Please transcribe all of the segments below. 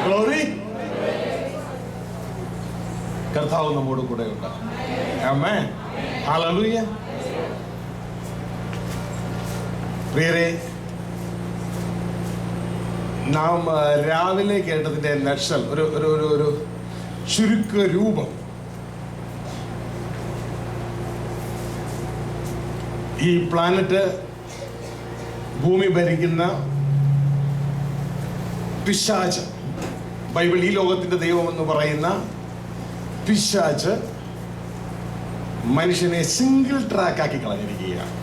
Glory. കർത്താവ് നമ്മോട് കൂടെ ഉണ്ട്. ആമേൻ. ഹല്ലേലൂയ. പ്രിയരെ, നാം രാവിലെ കേട്ടതിന്റെ നക്ഷൽ ഒരു ചുരുക്ക രൂപം ഈ പ്ലാനറ്റ് ഭൂമി ഭരിക്കുന്ന പിശാച്, ബൈബിൾ ഈ ലോകത്തിന്റെ ദൈവം എന്ന് പറയുന്ന പിശാച് മനുഷ്യനെ സിംഗിൾ ട്രാക്കാക്കി കളഞ്ഞിരിക്കുകയാണ്.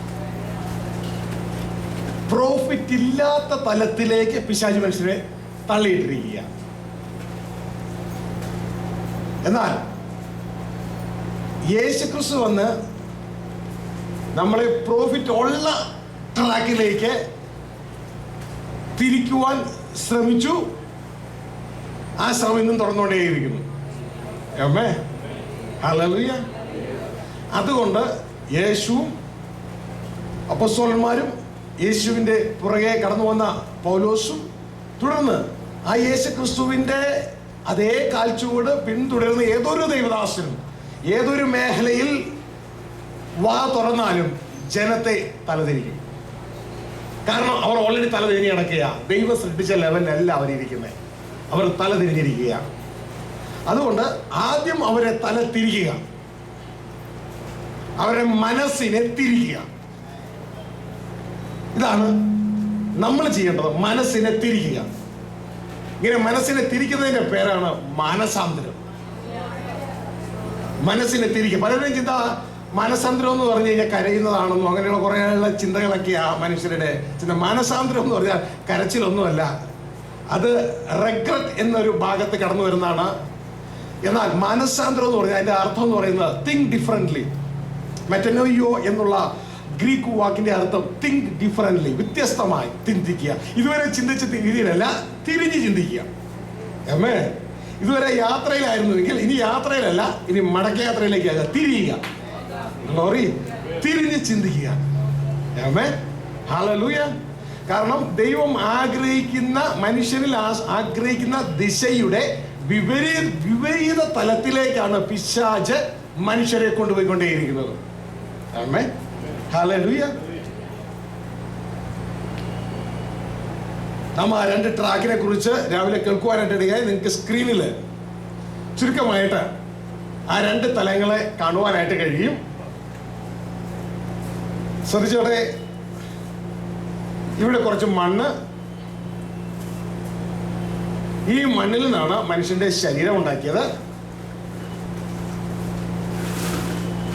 പ്രോഫിറ്റ് ഇല്ലാത്ത തലത്തിലേക്ക് പിശാച് മനുഷ്യനെ തള്ളിയിട്ടിരിക്കുകയാണ്. എന്നാൽ യേശുക്രിസ്തു വന്ന് നമ്മളെ പ്രോഫിറ്റ് ഉള്ള ട്രാക്കിലേക്ക് തിരിക്കുവാൻ ശ്രമിച്ചു. ആ ശ്രമം ഇന്നും തുടർന്നുകൊണ്ടേയിരിക്കുന്നു. ആമേൻ. ഹല്ലേലൂയ. അതുകൊണ്ട് യേശുവും അപ്പോസ്തലന്മാരും യേശുവിൻ്റെ പുറകെ കടന്നു വന്ന പൗലോസും തുടർന്ന് ആ യേശുക്രിസ്തുവിൻ്റെ അതേ കാൽച്ചുവട് പിന്തുടർന്ന് ഏതൊരു ദൈവദാസനും ഏതൊരു മേഖലയിൽ വാ തുറന്നാലും ജനത്തെ തലതിരിക്കും. കാരണം അവർ ഓൾറെഡി തലതിരിഞ്ഞ് കിടക്കുക. ദൈവം സൃഷ്ടിച്ച ലെവലിലല്ല അവരിയ്ക്കുന്നത്. അവർ തലതിരിഞ്ഞിരിക്കുകയാണ്. അതുകൊണ്ട് ആദ്യം അവരെ തല തിരിക്കുക, അവരുടെ മനസ്സിനെ തിരിക്കുക. ഇതാണ് നമ്മൾ ചെയ്യേണ്ടത്, മനസ്സിനെ തിരിക്കുക. ഇങ്ങനെ മനസ്സിനെ തിരിക്കുന്നതിന്റെ പേരാണ് മാനസാന്തരം. മനസ്സിനെ തിരിക്കുക. പലരുടെയും ചിന്ത മാനസാന്തരം എന്ന് പറഞ്ഞു കഴിഞ്ഞാൽ കരയുന്നതാണെന്നോ അങ്ങനെയുള്ള കുറേയുള്ള ചിന്തകളൊക്കെയാ മനുഷ്യരുടെ ചിന്ത. മാനസാന്തരം എന്ന് പറഞ്ഞാൽ കരച്ചിലൊന്നുമല്ല, അത് റെഗ്രറ്റ് എന്നൊരു ഭാഗത്ത് കടന്നു വരുന്നതാണ്. എന്നാൽ മാനസാന്തരം എന്ന് പറഞ്ഞാൽ അതിന്റെ അർത്ഥം എന്ന് പറയുന്നത് തിങ്ക് ഡിഫറently. മെറ്റനോയോ എന്നുള്ള ഗ്രീക്ക് വാക്കിന്റെ അർത്ഥം തിങ്ക് ഡിഫറently, വ്യത്യസ്തമായി ചിന്തിക്കുക. ഇതുവരെ ചിന്തിച്ച രീതിയിലല്ല, തിരിഞ്ഞ് ചിന്തിക്കുക. ആമേൻ. ഇതുവരെ യാത്രയിലായിരുന്നുവെങ്കിൽ ഇനി യാത്രയിലല്ല, ഇനി മടക്കയാത്രയിലേക്ക് തിരിയുക. ഗ്ലോറി. തിരിഞ്ഞ് ചിന്തിക്കുക. ആമേൻ. ഹല്ലേലൂയ. കാരണം ദൈവം ആഗ്രഹിക്കുന്ന, മനുഷ്യനിൽ ആഗ്രഹിക്കുന്ന ദിശയുടെ വിപരീത തലത്തിലേക്കാണ് പിശാച് മനുഷ്യരെ കൊണ്ടുപോയിക്കൊണ്ടേയിരിക്കുന്നത്. ആമേൻ. ഹല്ലേലൂയ. നാം ആ രണ്ട് ട്രാക്കിനെ കുറിച്ച് രാവിലെ കേൾക്കുവാനായിട്ടിടയായി. നിങ്ങൾക്ക് സ്ക്രീനിൽ ചുരുക്കമായിട്ട് ആ രണ്ട് തലങ്ങളെ കാണുവാനായിട്ട് കഴിയും. ശ്രദ്ധിച്ചോടെ, ഇവിടെ കുറച്ച് മണ്ണ്, ഈ മണ്ണിൽ നിന്നാണ് മനുഷ്യന്റെ ശരീരം ഉണ്ടാക്കിയത്.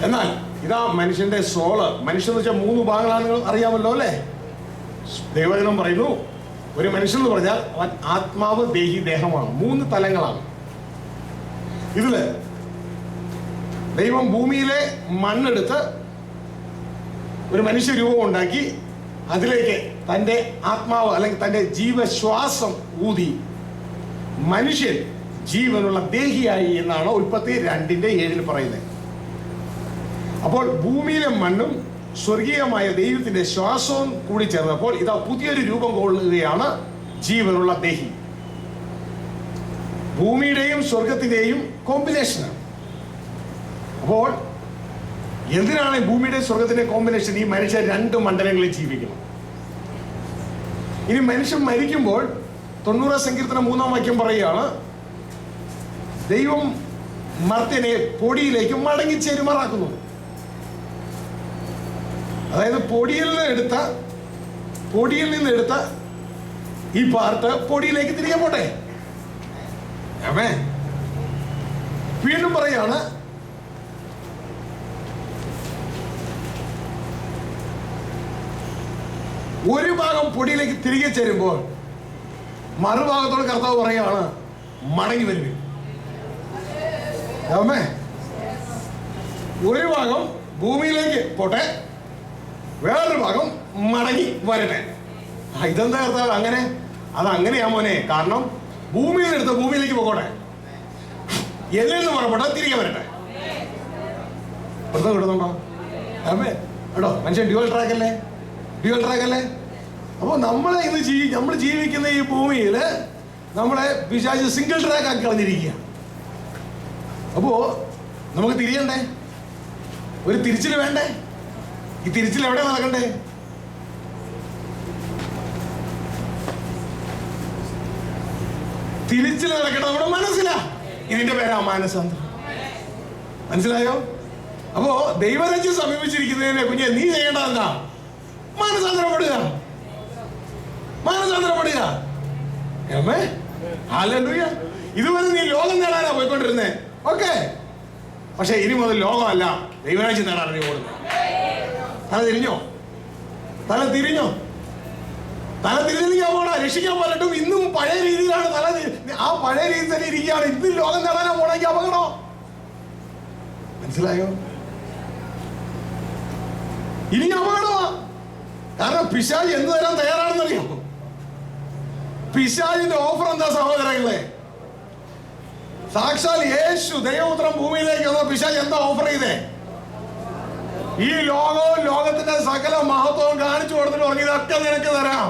എന്നാൽ ഇതാ മനുഷ്യന്റെ സോള്. മനുഷ്യൻ എന്ന് വെച്ചാൽ 3 ഭാഗങ്ങളാണ്, നിങ്ങൾ അറിയാമല്ലോ അല്ലേ? ദൈവജനം പറയുന്നു, ഒരു മനുഷ്യൻ എന്ന് പറഞ്ഞാൽ അവൻ ആത്മാവ്, ദേഹി, ദേഹമാണ്. 3 തലങ്ങളാണ്. ഇതില് ദൈവം ഭൂമിയിലെ മണ്ണെടുത്ത് ഒരു മനുഷ്യ രൂപം ഉണ്ടാക്കി അതിലേക്ക് തൻ്റെ ആത്മാവ് അല്ലെങ്കിൽ തൻ്റെ ജീവശ്വാസം ഊതി മനുഷ്യൻ ജീവനുള്ള ദേഹിയായി എന്നാണ് ഉൽപ്പത്തി 2:7 പറയുന്നത്. അപ്പോൾ ഭൂമിയിലെ മണ്ണും സ്വർഗീയമായ ദൈവത്തിന്റെ ശ്വാസവും കൂടി ചേർന്നപ്പോൾ ഇതാ പുതിയൊരു രൂപം കൊള്ളുകയാണ്, ജീവനുള്ള ദേഹി. ഭൂമിയുടെയും സ്വർഗത്തിന്റെയും കോമ്പിനേഷനാണ്. അപ്പോൾ എന്തിനാണ് ഭൂമിയുടെ സ്വർഗത്തിന്റെ കോമ്പിനേഷൻ? ഈ മനുഷ്യൻ 2 മണ്ഡലങ്ങളിൽ ജീവിക്കണം. ഇനി മനുഷ്യൻ മരിക്കുമ്പോൾ 90 സങ്കീർത്തനം 3-ാം വാക്യം പറയുകയാണ്, ദൈവം മർത്യനെ പൊടിയിലേക്ക് മടങ്ങിച്ചേരുമാറാക്കുന്നു. അതായത് പൊടിയിൽ നിന്നെടുത്ത ഈ പാർട്ട് പൊടിയിലേക്ക് തിരികെ പോട്ടെ. ആമേൻ. വീണ്ടും പറയാണ്, ഒരു ഭാഗം പൊടിയിലേക്ക് തിരികെ ചേരുമ്പോൾ മറുഭാഗത്തോട് കർത്താവ് പറയാണ്, മടങ്ങി വരുവിൻ. ആമേൻ. ഒരു ഭാഗം ഭൂമിയിലേക്ക് പോട്ടെ, വേറൊരു ഭാഗം മടങ്ങി വരട്ടെ. ഇതെന്താ കർത്താവ് അങ്ങനെ? അതങ്ങനെയാ മോനെ. കാരണം ഭൂമിയിൽ നിന്ന് എടുത്ത് ഭൂമിയിലേക്ക് പോകട്ടെ, എന്നിൽ നിന്ന് പുറപ്പെട്ട തിരികെ വരട്ടെ. അർത്ഥം കിട്ടുന്നുണ്ടോ? ആമേൻ. കേട്ടോ, മനുഷ്യൻ ഡ്യുവൽ ട്രാക്ക് അല്ലേ? അപ്പോൾ നമ്മൾ ജീവിക്കുന്ന ഈ ഭൂമിയിൽ നമ്മളെ പിശാച് സിംഗിൾ ട്രാക്ക് ആക്കി കളഞ്ഞിരിക്കുക. അപ്പോ നമുക്ക് തിരിയണ്ടേ? ഒരു തിരിച്ചിൽ വേണ്ടേ? ഈ തിരിച്ചിൽ എവിടെ നടക്കണ്ടേ? തിരിച്ചിൽ നടക്കട്ടെ നമ്മുടെ മനസ്സിലാ. ഇതിന്റെ പേരാ മാനസാന്തരം. മനസ്സിലായോ? അപ്പോ ദൈവരാജ്യം സമീപിച്ചിരിക്കുന്നതിനെ കുഞ്ഞെ നീ ചെയ്യേണ്ടത് എന്താ? മാനസാന്തരപ്പെടുക, മാനസാന്തരപ്പെടുക. ഹല്ലേലൂയ. ഇതുവരെ നീ ലോകം നേടാനാ പോയിക്കൊണ്ടിരുന്നേ. ഓക്കെ, പക്ഷെ ഇനി മുതൽ ലോകമല്ല, ദൈവരാജ്യം നേടാൻ നീ ഓടുന്നത്. തല തിരിഞ്ഞോ? തല തിരിഞ്ഞോ? തല തിരിഞ്ഞെങ്കിൽ പോണ രക്ഷിക്കാൻ പലട്ടും ഇന്നും പഴയ രീതിയിലാണ്. ആ പഴയ രീതി തന്നെ ഇരിക്കുകയാണ്. ഇന്നും ലോകം നേടാനാ പോണെങ്കിൽ അപകടോ. മനസ്സിലായോ? ഇനി അപകടമാ. കാരണം പിശാച് എന്ത് തരാൻ തയ്യാറാണെന്നറിയാമോ? പിശാചിന്റെ ഓഫർ എന്താ സഹോദരങ്ങളെ? സാക്ഷാൽ യേശു ദൈവപുത്രൻ ഭൂമിയിലേക്ക് വന്ന പിശാച് എന്താ ഓഫർ ചെയ്തേ? ഈ ലോകവും ലോകത്തിന്റെ സകല മഹത്വവും കാണിച്ചു കൊടുത്തിട്ട് പറഞ്ഞു, ഇതൊക്കെ നിനക്ക് തരാം,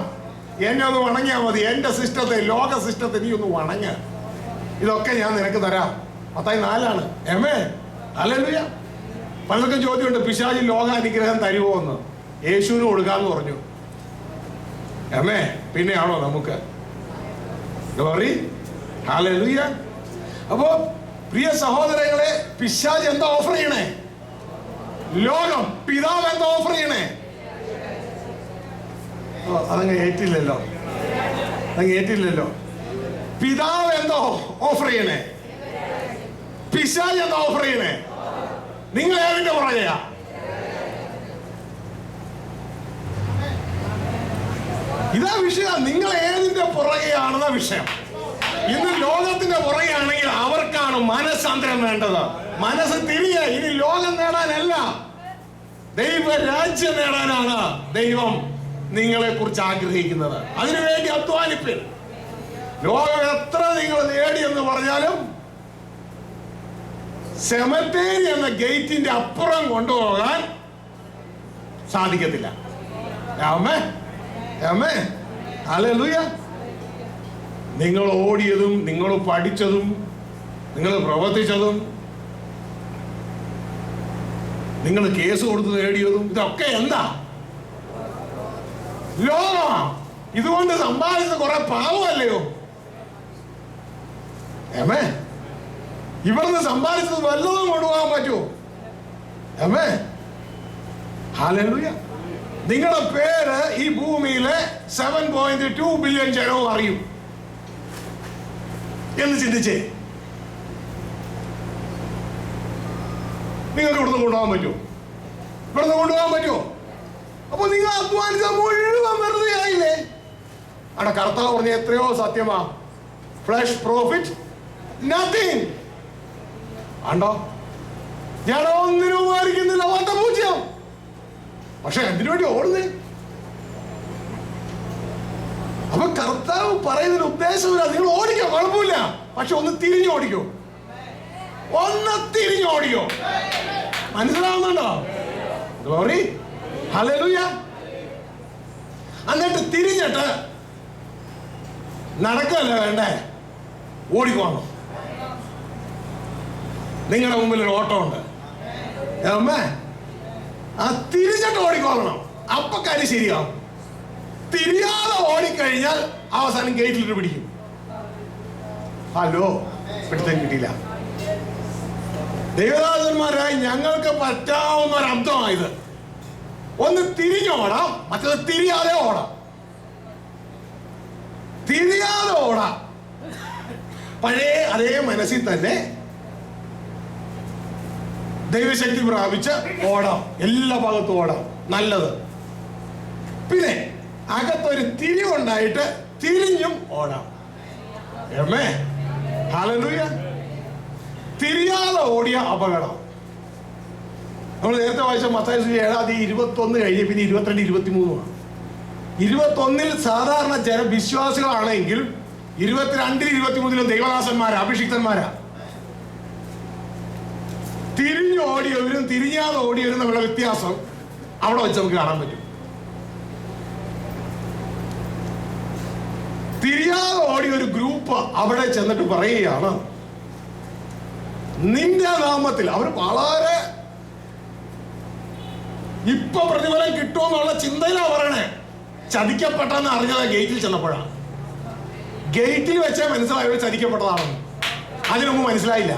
എന്നെ ഒന്ന് വണങ്ങിയാൽ മതി. എന്റെ സിസ്റ്റത്തെ, ലോക സിസ്റ്റത്തെ നീ ഒന്ന് വണങ്ങ, ഇതൊക്കെ ഞാൻ നിനക്ക് തരാം. മത്തായി 4 ആമേൻ. ഹല്ലേലൂയ. പലർക്കും ചോദ്യമുണ്ട്, പിശാചി ലോകാനുഗ്രഹം തരുമോ എന്ന്. യേശുവിന് കൊടുക്കാന്ന് പറഞ്ഞു. ആമേൻ. പിന്നെയാണോ നമുക്ക്? ഗ്ലോറി. ഹല്ലേലൂയ. അപ്പോ പ്രിയ സഹോദരങ്ങളെ, പിശാച് എന്താ ഓഫർ ചെയ്യണേ? ലോകം. പിതാവ് എന്താ ഓഫർ ചെയ്യണേ? അതങ്ങ് ഏറ്റില്ലല്ലോ, അതങ്ങ് ഏറ്റില്ലല്ലോ. പിതാവ് എന്തോ ഓഫർ ചെയ്യണേ? പിശാച് എന്താ ഓഫർ ചെയ്യണേ? നിങ്ങൾ ഏതിന്റെ പുറകെയാ? ഇതാ വിഷയം. നിങ്ങൾ ഏതിന്റെ പുറകെയാണെന്ന വിഷയം. ഇന്ന് ലോകത്തിന്റെ പുറകെയാണെങ്കിൽ അവർക്കാണ് മനസ്സാന്തരം വേണ്ടത്. മനസ്സ് തിരിയ. ഇനി ലോകം നേടാനല്ല, ദൈവരാജ്യം നേടാനാണ് ദൈവം നിങ്ങളെ കുറിച്ച് ആഗ്രഹിക്കുന്നത്. അതിനുവേണ്ടി അധ്വാനിപ്പിൻ. ലോകം എത്ര നിങ്ങൾ നേടിയെന്ന് പറഞ്ഞാലും സെമറ്റേരി എന്ന ഗേറ്റിന്റെ അപ്പുറം കൊണ്ടുപോകാൻ സാധിക്കത്തില്ല. ആമേൻ, ആമേൻ, ഹല്ലേലൂയ. നിങ്ങൾ ഓടിയതും, നിങ്ങൾ പഠിച്ചതും, നിങ്ങൾ പ്രവർത്തിച്ചതും, നിങ്ങൾ കേസ് കൊടുത്ത് നേടിയതും, ഇതൊക്കെ എന്താ? ലോകമാ. ഇതുകൊണ്ട് സമ്പാദിച്ച കുറെ പാവമല്ലയോ? ഏമേ, ഇവിടുന്ന് സമ്പാദിച്ചത് വല്ലതും കൊണ്ടുപോകാൻ പറ്റുമോ? ഏമേ, ഹല്ലേലൂയ. നിങ്ങളുടെ പേര് ഈ ഭൂമിയിലെ 7.2 ബില്യൺ ജനവും അറിയും എന്ന് ചിന്തിച്ചേ. നിങ്ങൾക്ക് ഇവിടുന്ന് കൊണ്ടുപോകാൻ പറ്റുമോ? ഇവിടുന്ന് കൊണ്ടുപോകാൻ പറ്റുമോ? അപ്പൊ നിങ്ങൾ അധ്വാനിച്ച മുഴുവൻ വെറുതെ ആയില്ലേ? അവിടെ കർത്താവ് പറഞ്ഞ എത്രയോ സത്യമാ. Flush profit nothing. ആണ്ടോ, ഞാൻ ഒന്നിനും ഉപകരിക്കുന്നില്ല, 0. പക്ഷെ എന്തിനു വേണ്ടി ഓടുന്നേ? അപ്പൊ കർത്താവ് പറയുന്നൊരു ഉദ്ദേശമില്ല. നിങ്ങൾ ഓടിക്കോ, കുഴപ്പമില്ല, പക്ഷെ ഒന്ന് തിരിഞ്ഞു ഓടിക്കോ, ഒന്ന് തിരിഞ്ഞു ഓടിക്കോ. മനസ്സിലാവുന്നുണ്ടോ? ഗ്ലോറി. ഹല്ലേലൂയ. എന്നിട്ട് തിരിഞ്ഞിട്ട് നടക്കല്ല വേണ്ടേ, ഓടിക്കോണം. നിങ്ങളുടെ മുമ്പിൽ ഒരു ഓട്ടം ഉണ്ട്. ആ തിരിഞ്ഞിട്ട് ഓടിക്കോളണം. അപ്പൊ കാര്യം ശരിയാവും. തിരിയാതെ ഓടിക്കഴിഞ്ഞാൽ അവസാനം ഗേറ്റിലിട്ട് പിടിക്കും. ഹലോ, പിടുത്തം കിട്ടിയില്ല. ദൈവദാസന്മാരായി ഞങ്ങൾക്ക് പറ്റാവുന്ന ഒരു അബ്ദമായത്. ഒന്ന് തിരിഞ്ഞോടാം, മറ്റത് തിരിയാതെ ഓടാം. തിരിയാതെ ഓടാം. പഴയ അതേ മനസ്സിൽ തന്നെ ദൈവശക്തി പ്രാപിച്ച് ഓടാം. എല്ലാ ഭാഗത്തും ഓടാം, നല്ലത്. പിന്നെ അകത്തൊരു തിരിവുണ്ടായിട്ട് തിരിഞ്ഞും ഓടാം. ഹല്ലേലൂയ. തിരിയാതെ ഓടിയ അപകടം. നമ്മൾ നേരത്തെ വായിച്ച മത്തായി 7:21 കഴിഞ്ഞ് പിന്നെ 22, 23. 21 സാധാരണ വിശ്വാസികളാണെങ്കിൽ 22, 23 ദൈവദാസന്മാരാ, അഭിഷിക്തന്മാരാ. തിരിഞ്ഞു ഓടിയവരും തിരിഞ്ഞാതെ ഓടിയവരും തമ്മിലുള്ള വ്യത്യാസം അവിടെ വെച്ച് നമുക്ക് കാണാൻ പറ്റും. തിരിയാതെ ഓടിയ ഒരു ഗ്രൂപ്പ് അവിടെ ചെന്നിട്ട് പറയുകയാണ്, നിന്റെ നാമത്തിൽ. അവർ വളരെ ഇപ്പൊ പ്രതിഫലം കിട്ടുമെന്നുള്ള ചിന്തയിലാണ് പറയണേ. ചതിക്കപ്പെട്ടെന്ന് അറിഞ്ഞത് ഗേറ്റിൽ ചെന്നപ്പോഴാണ്. ഗേറ്റിൽ വെച്ചേ മനസ്സിലായവർ ചതിക്കപ്പെട്ടതാണെന്ന്. അതിനു മുമ്പ് മനസ്സിലായില്ല.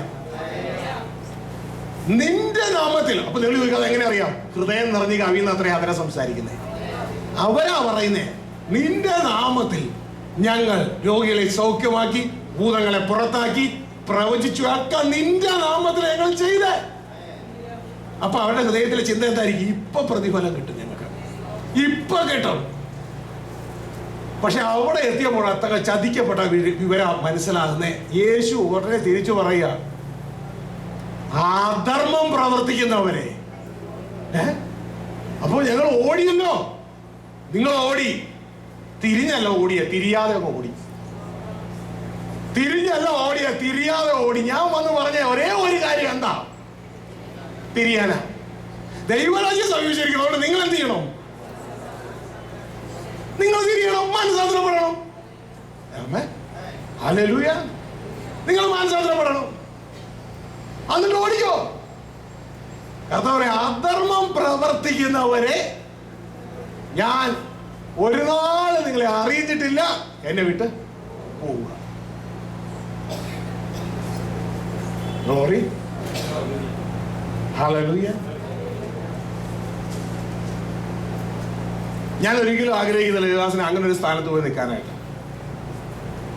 നിന്റെ നാമത്തിൽ. അപ്പൊ നിങ്ങൾ ചോദിക്കാതെ എങ്ങനെ അറിയാം? ഹൃദയം നിറഞ്ഞ് കവിയുന്ന അത്രയും അവരെ സംസാരിക്കുന്നത്. അവരാ പറയുന്നേ, നിന്റെ നാമത്തിൽ ഞങ്ങൾ രോഗികളെ സൗഖ്യമാക്കി, ഭൂതങ്ങളെ പുറത്താക്കി, പ്രവചിച്ചു, ഒക്കെ നിന്റെ നാമത്തിൽ ഞങ്ങൾ ചെയ്തേ. അപ്പൊ അവരുടെ ഹൃദയത്തിലെ ചിന്ത എന്തായിരിക്കും? ഇപ്പൊ പ്രതിഫലം കിട്ടും, ഞങ്ങൾക്ക് ഇപ്പൊ കിട്ടും. പക്ഷെ അവിടെ എത്തിയപ്പോൾ അത്ര ചതിക്കപ്പെട്ട വിവരം മനസ്സിലാകുന്നേ. യേശു ഉടനെ തിരിച്ചു പറയുക, അധർമ്മം പ്രവർത്തിക്കുന്നവരെ. അപ്പൊ ഞങ്ങൾ ഓടിയല്ലോ. നിങ്ങൾ ഓടി, തിരിഞ്ഞല്ല ഓടിയ, തിരിയാതെ ഓടി. തിരിഞ്ഞല്ല ഓടിയ, തിരിയാതെ ഓടി. ഞാൻ വന്ന് പറഞ്ഞ ഒരേ ഒരു കാര്യം എന്താ? തിരിയാന. ദൈവരാജ്യം സമീപിച്ചിരിക്കുന്നതുകൊണ്ട് നിങ്ങൾ എന്ത് ചെയ്യണം? നിങ്ങൾ തിരിയണം, മാനസാന്തരപ്പെടണം. ഹല്ലേലൂയ. നിങ്ങൾ മാനസാന്തരപ്പെടണം, എന്നിട്ട് ഓടിക്കോ. കർത്താവേ, അധർമ്മം പ്രവർത്തിക്കുന്നവരെ ഞാൻ ഒരു നാൾ നിങ്ങളെ അറിയിച്ചിട്ടില്ല, എന്നെ വിട്ട് പോവുക. ഗ്ലോറി. ഹല്ലേലൂയ. ഞാൻ ഒരിക്കലും ആഗ്രഹിക്കുന്നില്ല ദേവദാസനെ അങ്ങനെ ഒരു സ്ഥാനത്ത് പോയി നിൽക്കാനായിട്ട്.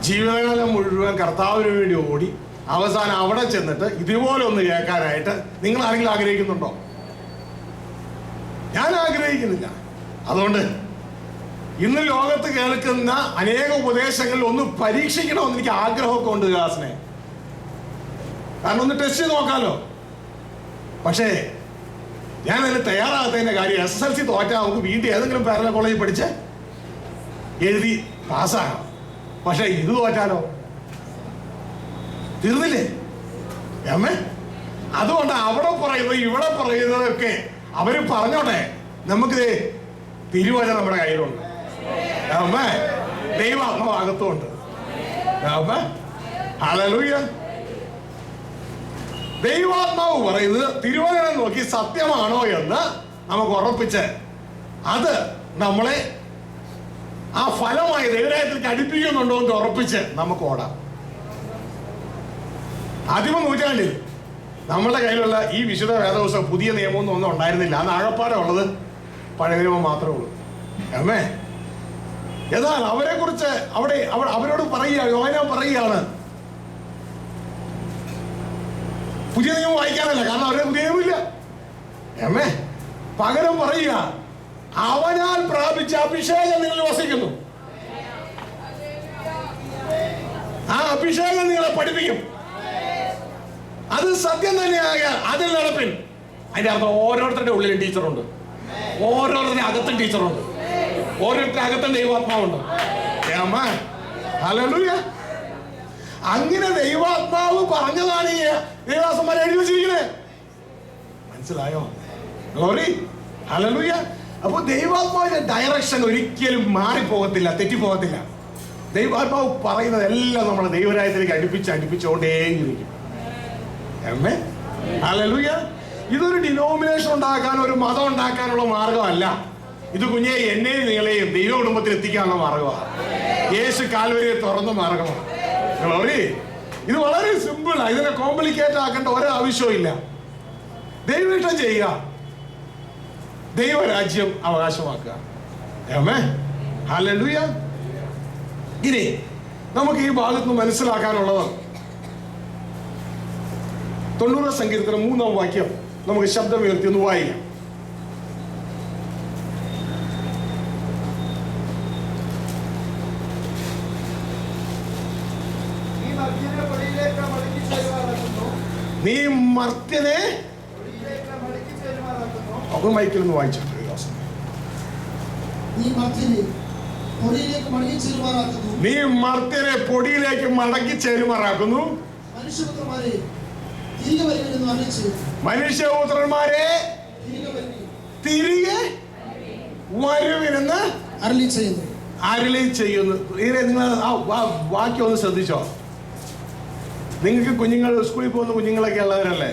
ജീവിതകാലം മുഴുവൻ കർത്താവിന് വേണ്ടി ഓടി അവസാനം അവിടെ ചെന്നിട്ട് ഇതുപോലെ ഒന്ന് കേൾക്കാനായിട്ട് നിങ്ങൾ ആരെങ്കിലും ആഗ്രഹിക്കുന്നുണ്ടോ? ഞാൻ ആഗ്രഹിക്കുന്നില്ല. അതുകൊണ്ട് ഇന്ന് ലോകത്ത് കേൾക്കുന്ന അനേക ഉപദേശങ്ങളിൽ ഒന്ന് പരീക്ഷിക്കണമെന്ന് എനിക്ക് ആഗ്രഹമൊക്കെ ഉണ്ട് ദേവദാസനെ. കാരണം ഒന്ന് ടെസ്റ്റ് ചെയ്ത് നോക്കാമല്ലോ. പക്ഷേ ഞാൻ അതിന് തയ്യാറാകാത്തതിന്റെ കാര്യം, SSLC തോറ്റാൽ നമുക്ക് വീണ്ടും ഏതെങ്കിലും പാരലൽ കോളേജിൽ പഠിച്ച് എഴുതി പാസ്സാകാം. പക്ഷെ ഇത് തോറ്റാലോ? തീർന്നില്ലേ അമ്മേ? അതുകൊണ്ട് അവിടെ പറയുന്നത് ഇവിടെ പറയുന്നതൊക്കെ അവര് പറഞ്ഞോട്ടെ. നമുക്കിത് തിരുവചനം നമ്മുടെ കയ്യിലുണ്ട്. അമ്മേ, ദൈവാത്മാവ് അകത്തുണ്ട്. അമ്മേ, ഹല്ലേലൂയ. ദൈവാത്മാവ് പറയുന്നത് തിരുവചനം നോക്കി സത്യമാണോ എന്ന് നമുക്ക് ഉറപ്പിച്ച് അത് നമ്മളെ ആ ഫലമായി ദൈവരാജ്യത്തിലേക്ക് അടുപ്പിക്കുന്നുണ്ടോ എന്ന് ഉറപ്പിച്ച് നമുക്ക് ഓടാം. ആദിമ നൂറ്റാണ്ടിൽ നമ്മളുടെ കയ്യിലുള്ള ഈ വിശുദ്ധ വേദപുസ്തകം പുതിയ നിയമമൊന്നും ഒന്നും ഉണ്ടായിരുന്നില്ല. അന്ന് ആഴപ്പാടെ ഉള്ളത് പഴയ നിയമം മാത്രമേ ഉള്ളൂ. അമ്മേ, എന്നാൽ അവരെ കുറിച്ച് അവരോട് പറയുക, യോഹന്നാൻ പറയുകയാണ്, പുതിയ നിയമം വായിക്കാനല്ല, കാരണം അവരെ പുതിയ നിയമമില്ല. അമ്മേ, പകരം പറയുക, അവനാൽ പ്രാപിച്ച അഭിഷേകം നിങ്ങൾ വസിക്കുന്നു. ആ അഭിഷേകം നിങ്ങളെ പഠിപ്പിക്കും. അത് സത്യം തന്നെയായ അതിൽ നടപ്പിൻ. അതിന്റെ അർത്ഥം ഓരോരുത്തരുടെ ഉള്ളിലും ടീച്ചറുണ്ട്, ഓരോരുത്തരുടെ അകത്തും ടീച്ചറുണ്ട്, ഓരോരുത്തരുടെ അകത്തും ദൈവാത്മാവുണ്ട്. ഹല്ലേലൂയ. അങ്ങനെ ദൈവാത്മാവ് പറഞ്ഞതാണ് ഈ ദൈവദാസന്മാരെ എഴുതി വെച്ചിരിക്കുന്നത്. മനസ്സിലായോ? ഗ്ലോറി. ഹല്ലേലൂയ. അപ്പൊ ദൈവാത്മാവിന്റെ ഡയറക്ഷൻ ഒരിക്കലും മാറിപ്പോകത്തില്ല, തെറ്റിപ്പോകത്തില്ല. ദൈവാത്മാവ് പറയുന്നത് എല്ലാം നമ്മളെ ദൈവരാജ്യത്തിലേക്ക് അടുപ്പിച്ചുകൊണ്ടേയിരിക്കും. ആമേൻ. ഹല്ലേലൂയ. ഇതൊരു ഡിനോമിനേഷൻ ഉണ്ടാക്കാൻ, ഒരു മതം ഉണ്ടാക്കാനുള്ള മാർഗമല്ല. ഇത് കുഞ്ഞെ എന്നെയും നിങ്ങളെയും ദൈവ കുടുംബത്തിൽ എത്തിക്കാനുള്ള മാർഗമാണ്. യേശു കാൽവരിയെ തുറന്ന മാർഗമാണ്. ഗ്ലോറി. ഇത് വളരെ സിമ്പിളാണ്. ഇതിനെ കോംപ്ലിക്കേറ്റ് ആക്കേണ്ട ഒരാവശ്യവും ഇല്ല. ദൈവവിഷ്ടം ചെയ്യുക, ദൈവരാജ്യം അവകാശമാക്കുക. ആമേൻ. ഹല്ലേലൂയ. ഇനി നമുക്ക് ഈ ഭാഗത്ത് നിന്ന് മനസ്സിലാക്കാനുള്ളത് 90 സങ്കീർത്തനം 3-ാം വാക്യം നമുക്ക് ശബ്ദമുയർത്തി ഒന്ന് വായിക്കാം. നീ മർത്യനെ മൈക്കിലൊന്ന് വായിച്ചിട്ട് നീ മർത്യനെ പൊടിയിലേക്ക് മടക്കി ചേരുമാറാക്കുന്നു. മനുഷ്യപുത്രന്മാരെ തിരികെ വരുവിനെന്ന് അരുളി ചെയ്യുന്നു. ആരിലേയും ചെയ്യുന്നു. നിങ്ങൾ ആ വാക്യം ഒന്ന് ശ്രദ്ധിച്ചോ. നിങ്ങൾക്ക് കുഞ്ഞുങ്ങൾ സ്കൂളിൽ പോകുന്ന കുഞ്ഞുങ്ങളൊക്കെ ഉള്ളവരല്ലേ?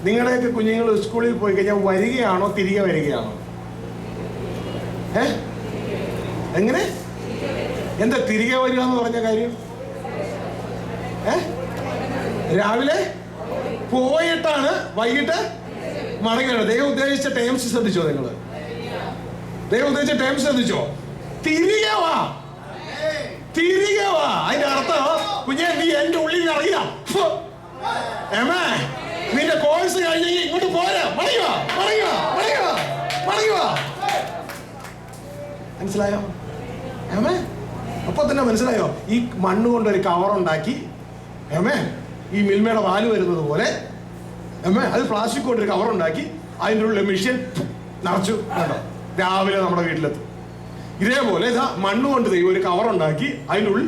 നിങ്ങളുടെയൊക്കെ കുഞ്ഞുങ്ങൾ സ്കൂളിൽ പോയി കഴിഞ്ഞാൽ വരികയാണോ തിരികെ വരികയാണോ? എങ്ങനെ? എന്താ തിരികെ വരിക എന്ന് പറഞ്ഞ കാര്യം? രാവിലെ പോയിട്ടാണ് വൈകിട്ട് മടങ്ങി വരണം. ദൈവം ഉദ്ദേശിച്ച ടൈംസ് ശ്രദ്ധിച്ചോ? നിങ്ങൾ ദൈവം ഉദ്ദേശിച്ച ടൈംസ് ശ്രദ്ധിച്ചോ? തിരികെ വാ, തിരികെ വാ. അതിന്റെ അർത്ഥം കുഞ്ഞെ നീ എന്റെ ഉള്ളിൽ അറിയാ, നിന്റെ കോഴ്സ് കഴിഞ്ഞെങ്കിൽ ഇങ്ങോട്ട് പോരാ, മടങ്ങുക മടങ്ങുക മടങ്ങുക മടങ്ങുക. മനസ്സിലായോ? അപ്പൊ തന്നെ മനസ്സിലായോ? ഈ മണ്ണ് കൊണ്ടൊരു കവറുണ്ടാക്കി ഈ മിൽമയുടെ പാല് വരുന്നത് പോലെ അത് പ്ലാസ്റ്റിക് കൊണ്ടൊരു കവറുണ്ടാക്കി അതിൻ്റെ ഉള്ളിൽ മെഷീൻ നിറച്ചു കേട്ടോ, രാവിലെ നമ്മുടെ വീട്ടിലെത്തും. ഇതേപോലെ ഇതാ മണ്ണ് കൊണ്ട് ദൈവം ഒരു കവറുണ്ടാക്കി അതിൻ്റെ ഉള്ളിൽ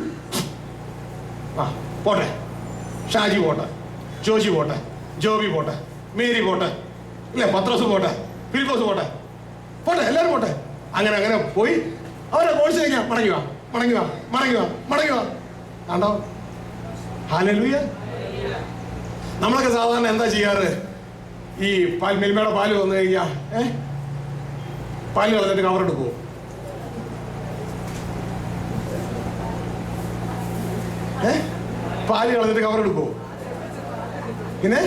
പോട്ടെ, ഷാജി പോട്ടെ, ജോജി പോട്ടെ, ജോബി പോട്ടെ, മേരി പോട്ടെ, ഇല്ലേ, പത്രോസ് പോട്ടെ, ഫിലിപ്പോസ് പോട്ടെ, പോട്ടെ, എല്ലാവരും പോട്ടെ. അങ്ങനെ അങ്ങനെ പോയി അവരെ കോഴ്സ് കഴിഞ്ഞാൽ മടങ്ങുക മടങ്ങുക മടങ്ങുക മടങ്ങുക. കണ്ടോ? ഹല്ലേലൂയ. നമ്മളൊക്കെ സാധാരണ എന്താ ചെയ്യാറ്? ഈ മിൽമയുടെ പാല് വന്നു കഴിഞ്ഞാൽ പാല് കളഞ്ഞിട്ട് കവറെടുക്കുമോ? പാല് കളഞ്ഞിട്ട് കവറെടുക്കുമോ? പിന്നെ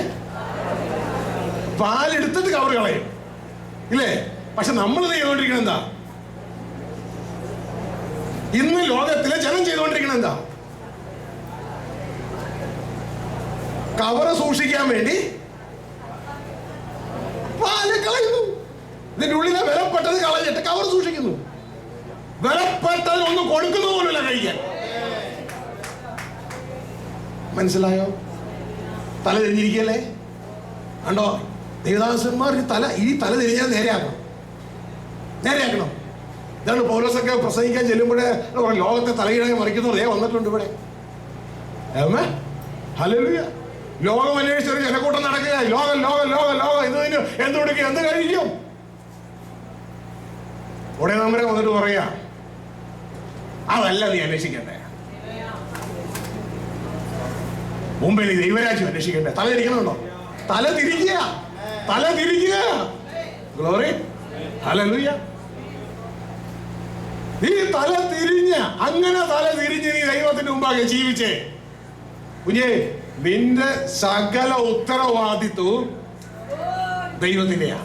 പാലെടുത്തിട്ട് കവർ കളയും, ഇല്ലേ? പക്ഷെ നമ്മൾ ചെയ്തുകൊണ്ടിരിക്കുന്നത് എന്താ? ഇന്ന് ലോകത്തിലെ ജനം ചെയ്തുകൊണ്ടിരിക്കുന്നത് എന്താ? കവറ് സൂക്ഷിക്കാൻ വേണ്ടി പാല് കളയുന്നു. ഇതിന്റെ ഉള്ളിലെ വിലപ്പെട്ടത് കളഞ്ഞിട്ട് കവർ സൂക്ഷിക്കുന്നു. വിലപ്പെട്ടത് ഒന്നും കൊടുക്കുന്ന പോലുമില്ല കഴിക്കാൻ. മനസ്സിലായോ? തല തിരിഞ്ഞിരിക്കല്ലേ? കണ്ടോ? ദേവദാസന്മാർ ഈ തല തിരിഞ്ഞാൽ നേരെയാക്കണം, നേരെയാക്കണം. ഇതാണ് പൗലോസൊക്കെ പ്രസംഗിക്കാൻ ചെല്ലുമ്പോഴേ ലോകത്തെ തലയിഴങ്ങി മറിക്കുന്നവർ വന്നിട്ടുണ്ട് ഇവിടെ. ഹല്ലേലൂയ. ലോകം അന്വേഷിച്ചൊരു ജനക്കൂട്ടം നടക്കുക. ലോകം ലോകം ലോകം ലോകം ഇതിന് എന്ത് കൊടുക്കുക, എന്ത് കഴിക്കും? ഉടനെ നമ്മളെ വന്നിട്ട് പറയാ, അതല്ല നീ അന്വേഷിക്കണ്ടേ, മുമ്പേ നീ ദൈവരാജ്യം അന്വേഷിക്കണ്ടേ. തല തിരിക്കുന്നുണ്ടോ? തല തിരിക്കുക, തല തിരിക്കുക. ഗ്ലോറി. ഹല്ലേലൂയ. നീ തല തിരിഞ്ഞ, അങ്ങനെ തല തിരിഞ്ഞ് നീ ദൈവത്തിന്റെ മുമ്പാകെ ജീവിച്ചേ കുഞ്ഞേ, നിന്റെ സകല ഉത്തരവാദിത്വവും ദൈവത്തിന്റെയാ.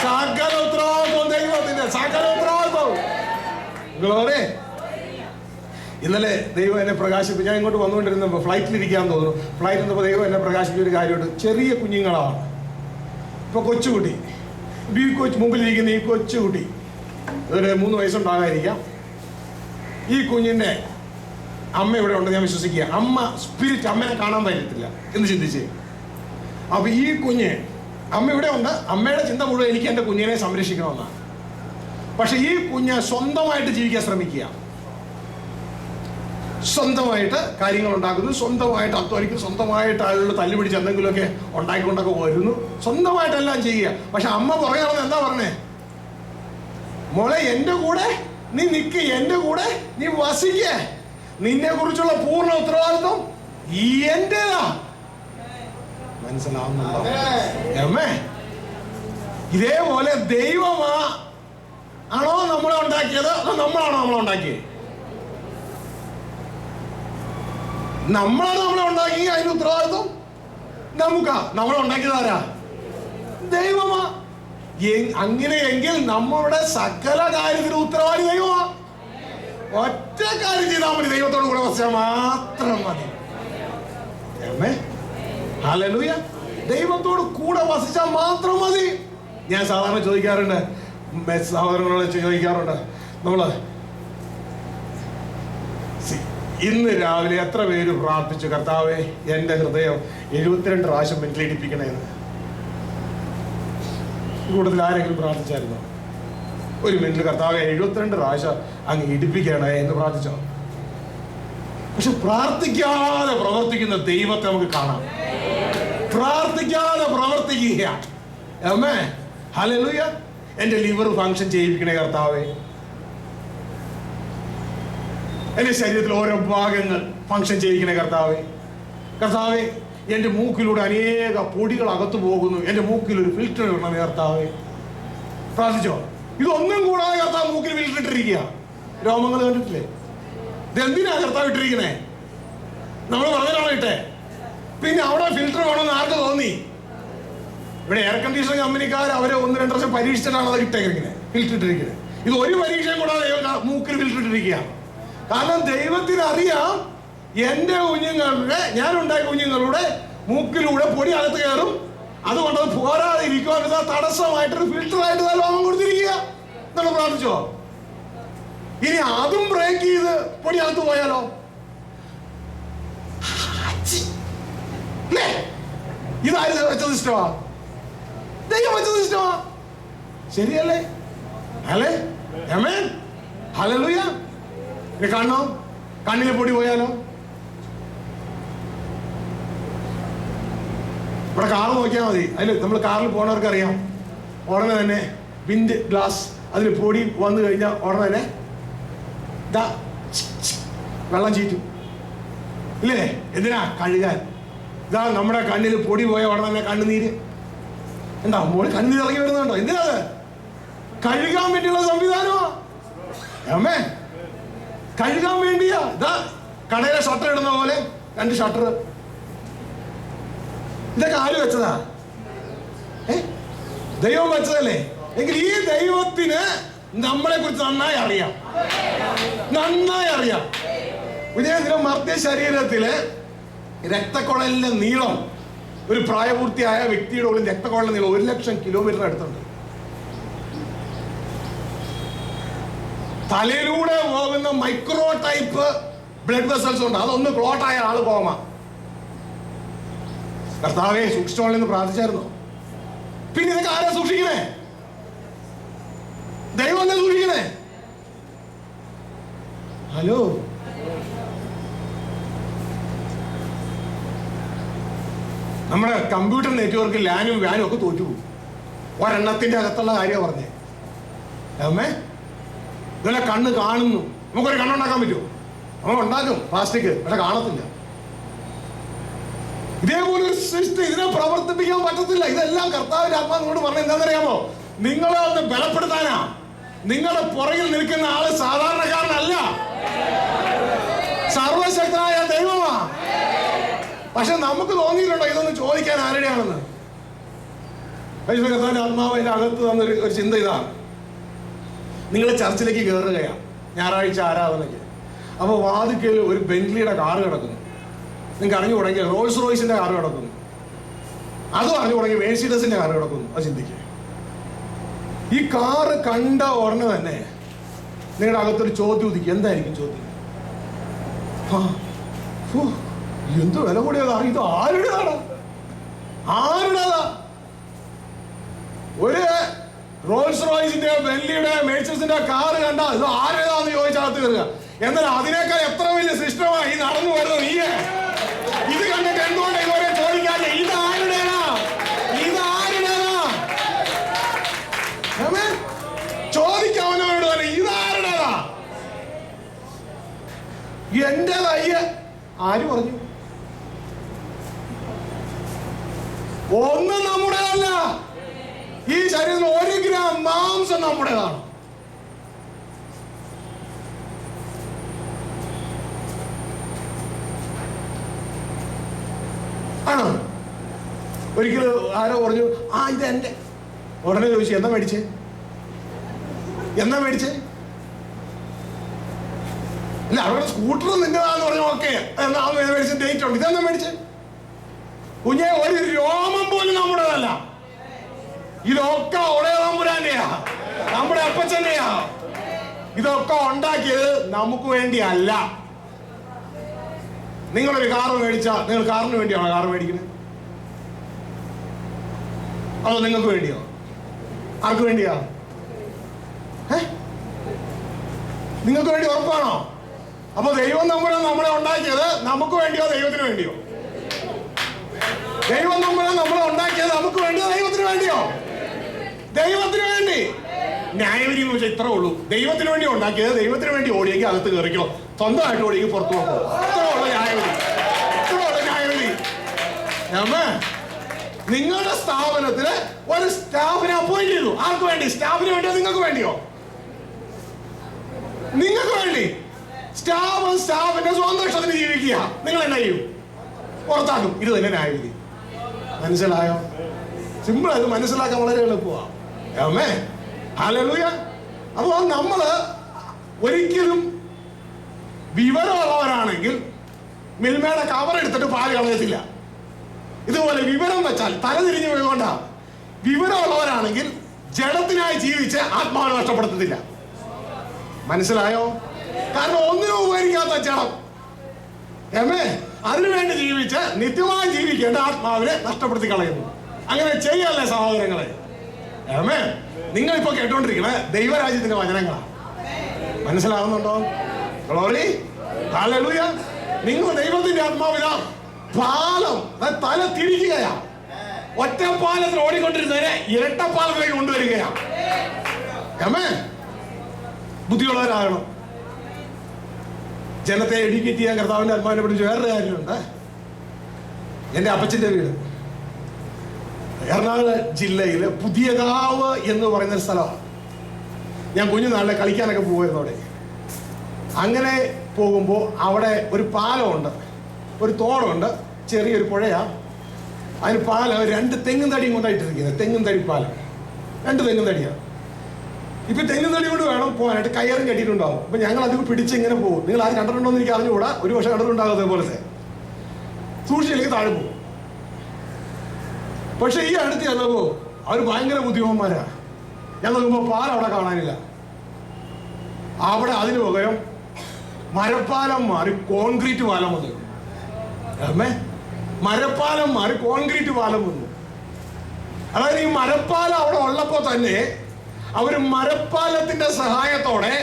സകല ഉത്തരവാദിത്വവും ദൈവത്തിന്റെ, സകല ഉത്തരവാദിത്വവും. ഗ്ലോറി. ഇന്നലെ ദൈവം എന്നെ പ്രകാശിപ്പിച്ചു. ഞാൻ ഇങ്ങോട്ട് വന്നുകൊണ്ടിരുന്നപ്പോൾ ഫ്ലൈറ്റിലിരിക്കാൻ തോന്നുന്നു. ഫ്ലൈറ്റിൽ നിന്നപ്പോൾ ദൈവം എന്നെ പ്രകാശിപ്പിച്ച ഒരു കാര്യമുണ്ട്. ചെറിയ കുഞ്ഞുങ്ങളാണ്. ഇപ്പൊ കൊച്ചുകുട്ടി, മുമ്പിലിരിക്കുന്ന ഈ കൊച്ചുകുട്ടി, ഒരു 3 വയസ്സുണ്ടാകാതിരിക്കാം. ഈ കുഞ്ഞിന്റെ അമ്മ ഇവിടെ ഉണ്ടെന്ന് ഞാൻ വിശ്വസിക്കുക. അമ്മ സ്പിരിറ്റ്, അമ്മനെ കാണാൻ പറ്റത്തില്ല എന്ന് ചിന്തിച്ച്. അപ്പൊ ഈ കുഞ്ഞ്, അമ്മ ഇവിടെ ഉണ്ട്, അമ്മയുടെ ചിന്ത മുഴുവൻ എനിക്ക് എൻ്റെ കുഞ്ഞിനെ സംരക്ഷിക്കണമെന്നാണ്. പക്ഷെ ഈ കുഞ്ഞ് സ്വന്തമായിട്ട് ജീവിക്കാൻ ശ്രമിക്കുക, സ്വന്തമായിട്ട് കാര്യങ്ങൾ ഉണ്ടാക്കുന്നു, സ്വന്തമായിട്ട് അധ്വാനിക്കുന്നു, സ്വന്തമായിട്ട് ആളുകൾ തല്ലുപിടിച്ച് എന്തെങ്കിലുമൊക്കെ ഉണ്ടാക്കിക്കൊണ്ടൊക്കെ വരുന്നു, സ്വന്തമായിട്ടെല്ലാം ചെയ്യുക. പക്ഷെ അമ്മ പറയാണെന്ന് എന്താ പറഞ്ഞേ? മോളെ, എൻ്റെ കൂടെ നീ നിൽക്ക്, എൻ്റെ കൂടെ നീ വസിക്കേ, നിന്നെ കുറിച്ചുള്ള പൂർണ്ണ ഉത്തരവാദിത്വം എന്റേതാ. മനസ്സിലാവുന്നുണ്ടോ? അമ്മേ, ഇതേപോലെ ദൈവമാ ആണോ നമ്മളെ ഉണ്ടാക്കിയത്, അതോ നമ്മളാണോ നമ്മളെ ഉണ്ടാക്കിയത്? നമ്മളാണ് നമ്മളെ ഉണ്ടാക്കി, അതിന്റെ ഉത്തരവാദിത്വം നമുക്കാ. നമ്മളെ ഉണ്ടാക്കിയത് ആരാ? ദൈവമാ. അങ്ങനെയെങ്കിൽ നമ്മളുടെ സകല കാര്യത്തിനും ഉത്തരവാദി ദൈവമാ. ഒറ്റ കാര്യം ചെയ്താൽ മതി, ദൈവത്തോട് കൂടെ വസിച്ചാൽ മാത്രം മതി. ഹല്ലേലൂയ. ദൈവത്തോട് കൂടെ വസിച്ചാൽ മാത്രം മതി. ഞാൻ സാധാരണ ചോദിക്കാറുണ്ട്, സഹോദരങ്ങളോട് ചോദിക്കാറുണ്ട്, നമ്മള് ഇന്ന് രാവിലെ എത്ര പേര് പ്രാർത്ഥിച്ചു, കർത്താവേ എൻ്റെ ഹൃദയം 72 പ്രാവശ്യം വെന്റിലേറ്റിപ്പിക്കണേന്ന്? കൂടുതൽ ആരെങ്കിലും പ്രാർത്ഥിച്ചായിരുന്നോ? 1 മിനിറ്റിൽ കർത്താവെ 72 പ്രാവശ്യം അങ്ങ് ഇടിപ്പിക്കണേ എന്ന് പ്രാർത്ഥിച്ചോ? പക്ഷെ പ്രാർത്ഥിക്കാതെ പ്രവർത്തിക്കുന്ന ദൈവത്തെ നമുക്ക് കാണാം. പ്രാർത്ഥിക്കാതെ പ്രവർത്തിക്കുക. ഹല്ലേലൂയ. എൻ്റെ ലിവർ ഫങ്ഷൻ ചെയ്യിപ്പിക്കണേ കർത്താവേ. എൻ്റെ ശരീരത്തിൽ ഓരോ ഭാഗങ്ങൾ ഫങ്ഷൻ ചെയ്യിക്കണേ കർത്താവേ. കർത്താവേ, എൻ്റെ മൂക്കിലൂടെ അനേക പൊടികൾ അകത്തു പോകുന്നു. എൻ്റെ മൂക്കിൽ ഒരു ഫിൽറ്റർ ഇടണമേ കർത്താവേ. പ്രാർത്ഥിച്ചോ? ഇതൊന്നും കൂടാതെ കർത്താവ് മൂക്കിൽ ഫിൽറ്റർ ഇട്ടിരിക്കുക. രോമങ്ങൾ കണ്ടിട്ടില്ലേ? ഇതെന്തിനാ കർത്താവ് ഇട്ടിരിക്കണേ? നമ്മൾ പറഞ്ഞാണോ ഇട്ടേ? പിന്നെ അവിടെ ഫിൽറ്റർ വേണമെന്ന് ആർക്ക് തോന്നി? ഇവിടെ എയർ കണ്ടീഷണർ കമ്പനിക്കാർ അവരെ 1-2 വർഷം പരീക്ഷിച്ചിട്ടാണ് അത് ഇട്ടേക്കിങ്ങനെ ഫിൽറ്റർ ഇട്ടിരിക്കുന്നത്. ഇത് ഒരു പരീക്ഷയും കൂടാതെ മൂക്കിൽ ഫിൽറ്റർ ഇട്ടിരിക്കുക. കാരണം ദൈവത്തിന് അറിയാം എൻ്റെ കുഞ്ഞുങ്ങളുടെ, ഞാൻ ഉണ്ടാക്കിയ കുഞ്ഞുങ്ങളുടെ മൂക്കിലൂടെ പൊടി അകത്ത് കയറും. അതുകൊണ്ട് അത് പോരാതെ ഇരിക്കുവാൻ തടസ്സമായിട്ടൊരു ഫിൽറ്ററായിട്ട് ലോകം കൊടുത്തിരിക്കുക. നമ്മൾ പ്രാർത്ഥിച്ചോ? ഇനി അതും ബ്രേക്ക് ചെയ്ത് പൊടി അകത്ത് പോയാലോ? ഇതാര് വെച്ചത് ഇഷ്ടമാ? ദൈവം വെച്ചത് ഇഷ്ടമാ. ശരിയല്ലേ? അല്ലേ? ആമേൻ. ഹല്ലേലൂയ. ഇനി കാണണോ? കണ്ണിലെ പൊടി പോയാലോ? ഇവിടെ കാറ് നോക്കിയാൽ മതി. അതിൽ നമ്മൾ കാറിൽ പോകുന്നവർക്ക് അറിയാം, ഉടനെ തന്നെ വിൻഡ് ഗ്ലാസ് അതിൽ പൊടി വന്നു കഴിഞ്ഞാൽ ഉടനെ തന്നെ ഇതാ വെള്ളം ചീറ്റും ഇല്ലേ? എന്തിനാ? കഴുകാൻ. ഇതാ നമ്മുടെ കണ്ണിൽ പൊടി പോയ ഉടനെ തന്നെ കണ്ണുനീര് എന്താ മോള് കണ്ണുനീര് ഇറങ്ങി വരുന്നുണ്ടോ? എന്തിനാ? കഴുകാൻ വേണ്ടിയുള്ള സംവിധാനമാ. അമ്മേ, കഴുകാൻ വേണ്ടിയാ. ഇതാ കടയിലെ ഷട്ടർ ഇടുന്ന പോലെ 2 ഷട്ടർ. ഇതൊക്കെ ആര് വെച്ചതാ? ദൈവം വെച്ചതല്ലേ? എങ്കിൽ ഈ ദൈവത്തിന് നമ്മളെ കുറിച്ച് നന്നായി അറിയാം, നന്നായി അറിയാം. ഉദയദിനം മർദ്ദ ശരീരത്തില് രക്തക്കുഴലിന്റെ നീളം, ഒരു പ്രായപൂർത്തിയായ വ്യക്തിയുടെ ഉള്ളിൽ രക്തക്കുഴലിന്റെ നീളം 1,00,000 കിലോമീറ്റർ അടുത്തുണ്ട്. തലയിലൂടെ പോകുന്ന മൈക്രോ ടൈപ്പ് ബ്ലഡ് വെസൽസ് ഉണ്ട്. അതൊന്ന് ക്ലോട്ടായ ആള് കോമ. കർത്താവെ സൂക്ഷിച്ചോളെന്ന് പ്രാർത്ഥിച്ചായിരുന്നോ? പിന്നെ ഇതൊക്കെ ആരാ സൂക്ഷിക്കണേ? ദൈവം തന്നെ സൂക്ഷിക്കണേ. ഹലോ, നമ്മുടെ കമ്പ്യൂട്ടർ നെറ്റ്വർക്ക് ലാനും വാനും ഒക്കെ തോറ്റുപോകും. ഒരെണ്ണത്തിന്റെ അകത്തുള്ള കാര്യം പറഞ്ഞേ. അമ്മേ, ഇതുപോലെ കണ്ണ് കാണുന്നു. നമുക്കൊരു കണ്ണുണ്ടാക്കാൻ പറ്റുമോ? നമ്മൾ ഉണ്ടാക്കും പ്ലാസ്റ്റിക്, പക്ഷെ കാണത്തില്ല. ഇതേപോലെ ഒരു സിസ്റ്റം ഇതിനെ പ്രവർത്തിപ്പിക്കാൻ പറ്റത്തില്ല. ഇതെല്ലാം കർത്താവിന്റെ ആത്മാ നിങ്ങളോട് പറഞ്ഞ എന്താണെന്നറിയാമോ? നിങ്ങളെ ഒന്ന് ബലപ്പെടുത്താനാ. നിങ്ങളുടെ പുറകിൽ നിൽക്കുന്ന ആള് സാധാരണക്കാരനല്ല, സർവശക്തനായ ദൈവമാ. പക്ഷെ നമുക്ക് തോന്നിയിട്ടുണ്ടോ ഇതൊന്ന് ചോദിക്കാൻ ആരുടെയാണെന്ന്? കർത്താവിന്റെ ആത്മാവ് അതിന്റെ അകത്ത് തന്നൊരു ചിന്ത ഇതാണ്. നിങ്ങൾ ചർച്ചിലേക്ക് കയറുകയാണ് ഞായറാഴ്ച ആരാധനയ്ക്ക്. അപ്പോൾ വാതിക്കൽ ഒരു ബെന്റ്ലിയുടെ കാറ് കിടക്കുന്നു. നിങ്ങൾക്ക് അറിഞ്ഞു തുടങ്ങിയ റോൾസ് റോയ്സിന്റെ കാറ് കിടക്കുന്നു. അതും അറിഞ്ഞു തുടങ്ങി മേഴ്സിഡസിന്റെ കാറ് കിടക്കുന്നു. അത് ചിന്തിക്കുക. ഈ കാറ് കണ്ട ഉടനെ തന്നെ നിങ്ങളുടെ അകത്തൊരു ചോദ്യം ഉദിക്കും. എന്തായിരിക്കും ചോദ്യം? എന്ത് വില കൂടിയതാ ഇത്? ആരുടേതാണ്? ആരുടേതാ? ഒരു റോൾസ് റോയ്സിന്റെ, ബെന്റ്ലിയുടെ, മേഴ്സിഡസിന്റെ കാറ് കണ്ട ഇത് ആരുടേതാന്ന് ചോദിച്ചകത്ത് കയറുക. എന്നാൽ അതിനേക്കാൾ എത്ര വലിയ സിസ്റ്റമായി നടന്നു വരുന്നത് നീയേ. ഇത് കണ്ടിട്ട് എന്തുകൊണ്ട് ഇതുവരെ ചോദിക്കാതെ ഇതാരുടേതാ? ഇതാരുടേതാ? ചോദിക്കാവുന്നവരോട് തന്നെ ഇതാരുടേതാ? എന്റേതായ ആര് പറഞ്ഞു? ഒന്നും നമ്മുടേതല്ല. ഈ ശരീരത്തിൽ 1 ഗ്രാം മാംസം നമ്മുടേതാണ്. ആണോ? ഒരിക്കലും ആരോ പറഞ്ഞു ഇത് എന്റെ. ഉടനെ ചോദിച്ചു എന്നാ മേടിച്ചേ? എന്നാ മേടിച്ചേ? ഇല്ല, അവിടെ സ്കൂട്ടർ നിന്റേതാന്ന് പറഞ്ഞു. ഓക്കെ, എന്നാ മേടിച്ച ഡേറ്റ് ഉണ്ട്. ഇതെന്നാ മേടിച്ചേ? കുഞ്ഞെ, ഒരു രോമം പോലും നമ്മുടേതല്ല. ഇതൊക്കെ ഒളയതമ്പുരാന്റെയാ, നമ്മുടെ അപ്പച്ചന്റെയാ. ഇതൊക്കെ ഉണ്ടാക്കിയത് നമുക്ക് വേണ്ടിയല്ല. നിങ്ങളൊരു കാറ് മേടിച്ചാൽ നിങ്ങൾ കാറിന് വേണ്ടിയാണോ കാറ് മേടിക്കുന്നത്? അതോ നിങ്ങൾക്ക് വേണ്ടിയോ? ആർക്ക് വേണ്ടിയാ? നിങ്ങൾക്ക് വേണ്ടി ഉറപ്പാണോ? അപ്പൊ ദൈവം നമ്മളെ ഉണ്ടാക്കിയത് നമുക്ക് വേണ്ടിയോ ദൈവത്തിന് വേണ്ടിയോ? ദൈവം നമ്മളെ ഉണ്ടാക്കിയത് നമുക്ക് വേണ്ടിയോ ദൈവത്തിന് വേണ്ടിയോ? ദൈവത്തിന് വേണ്ടി. ന്യായവിധി എന്ന് വെച്ചാൽ ഇത്രേ ഉള്ളൂ. ദൈവത്തിന് വേണ്ടി ഉണ്ടാക്കിയത് ദൈവത്തിന് വേണ്ടി ഓടിയെങ്കിൽ അകത്ത് കയറിക്കോ. സ്വന്തമായിട്ട് ഒഴുകി പുറത്തു പോകും. ഇത്രയുള്ള ന്യായവിധി, ഇത്രയുള്ള ന്യായവിധി. നിങ്ങളുടെ സ്ഥാപനത്തില് ഒരു സ്റ്റാഫിനെ അപ്പോയിന്റ് ചെയ്തു. ആർക്ക് വേണ്ടി? സ്റ്റാഫിന് വേണ്ടിയോ നിങ്ങൾക്ക് വേണ്ടിയോ? നിങ്ങൾക്ക് വേണ്ടി. സ്റ്റാഫിന്റെ സ്വന്തം ഇഷ്ടത്തിന് ജീവിക്കുക. നിങ്ങൾ എന്നാ ചെയ്യും? പുറത്താക്കും. ഇത് തന്നെ ന്യായവിധി. മനസ്സിലായോ? സിമ്പിൾ. അത് മനസ്സിലാക്കാൻ വളരെ എളുപ്പമാണ്. ആമേൻ, ഹല്ലേലൂയ. അപ്പോൾ നമ്മള് ഒരിക്കലും വിവരമുള്ളവരാണെങ്കിൽ മിൽമയുടെ കവർ എടുത്തിട്ട് പാല് കളയത്തില്ല. ഇതുപോലെ വിവരം വെച്ചാൽ തലതിരിഞ്ഞു പോയിക്കൊണ്ടാ. വിവരമുള്ളവരാണെങ്കിൽ ജഡത്തിനായി ജീവിച്ച് ആത്മാവിനെ നഷ്ടപ്പെടുത്തത്തില്ല. മനസ്സിലായോ? കാരണം ഒന്നിനും ഉപകരിക്കാത്ത ജഡം, അതിനുവേണ്ടി ജീവിച്ച് നിത്യമായി ജീവിക്കേണ്ട ആത്മാവിനെ നഷ്ടപ്പെടുത്തി കളയുന്നു. അങ്ങനെ ചെയ്യല്ലേ സഹോദരങ്ങളെ? നിങ്ങളിപ്പോ കേട്ടോണ്ടിരിക്കണ ദൈവരാജ്യത്തിന്റെ വചനങ്ങളാണ്. മനസ്സിലാകുന്നുണ്ടോ? Glory, hallelujah. നിങ്ങൾ ദൈവത്തിന്റെ ആത്മാവിനാ പാലം തല തിരിക്കുകയാ. ഒറ്റപ്പാലത്തിൽ ഓടിക്കൊണ്ടിരുന്നതിനെ ഇരട്ടപ്പാലത്തിലേക്ക് കൊണ്ടുവരികയാ. ബുദ്ധിയുള്ളവരാകണം. ജനത്തെ എഡ്യൂക്കേറ്റ് ചെയ്യാൻ കർത്താവിന്റെ ആത്മാവിനെ പഠിച്ച് വേറൊരു കാര്യമുണ്ട്. എന്റെ അപ്പച്ചന്റെ വീട് എറണാകുളം ജില്ലയില് പുതിയകാവ് എന്ന് പറയുന്ന സ്ഥലമാണ്. ഞാൻ കുഞ്ഞുനാളിലെ കളിക്കാനൊക്കെ പോകുമായിരുന്നു അവിടെ. അങ്ങനെ പോകുമ്പോൾ അവിടെ ഒരു പാലമുണ്ട്, ഒരു തോടുണ്ട്, ചെറിയൊരു പുഴയാ. അതിന് പാലം 2 തെങ്ങും തടിയും കൊണ്ടായിട്ടിരിക്കുന്നത്. തെങ്ങും തടി പാലം, 2 തെങ്ങും തടിയാണ്. ഇപ്പൊ തെങ്ങും തടി കൊണ്ട് വേണം പോകാനായിട്ട്. കയറും കെട്ടിയിട്ടുണ്ടാവും. അപ്പൊ ഞങ്ങൾ അത് പിടിച്ച് ഇങ്ങനെ പോകും. നിങ്ങൾ ആരും കണ്ടിട്ടുണ്ടോ എന്ന് എനിക്ക് അറിഞ്ഞുകൂടാ. ഒരു പക്ഷെ കണ്ടിട്ടുണ്ടാകും അതേപോലത്തെ. സൂക്ഷിച്ചില്ലെങ്കിൽ താഴെ പോകും. പക്ഷെ ഈ അടുത്ത് ചെന്നപ്പോ അവർ ഭയങ്കര ബുദ്ധിമാന്മാരാ. ഞാൻ നോക്കുമ്പോ പാലം അവിടെ കാണാനില്ല. അവിടെ അതിന് പകരം മരപ്പാലം മാറി കോൺക്രീറ്റ് പാലം വന്നു. മരപ്പാലം മാറി കോൺക്രീറ്റ് പാലം വന്നു. അതായത് ഈ മരപ്പാലം അവിടെ ഉള്ളപ്പോ തന്നെ അവര് മരപ്പാലത്തിന്റെ സഹായത്തോടെ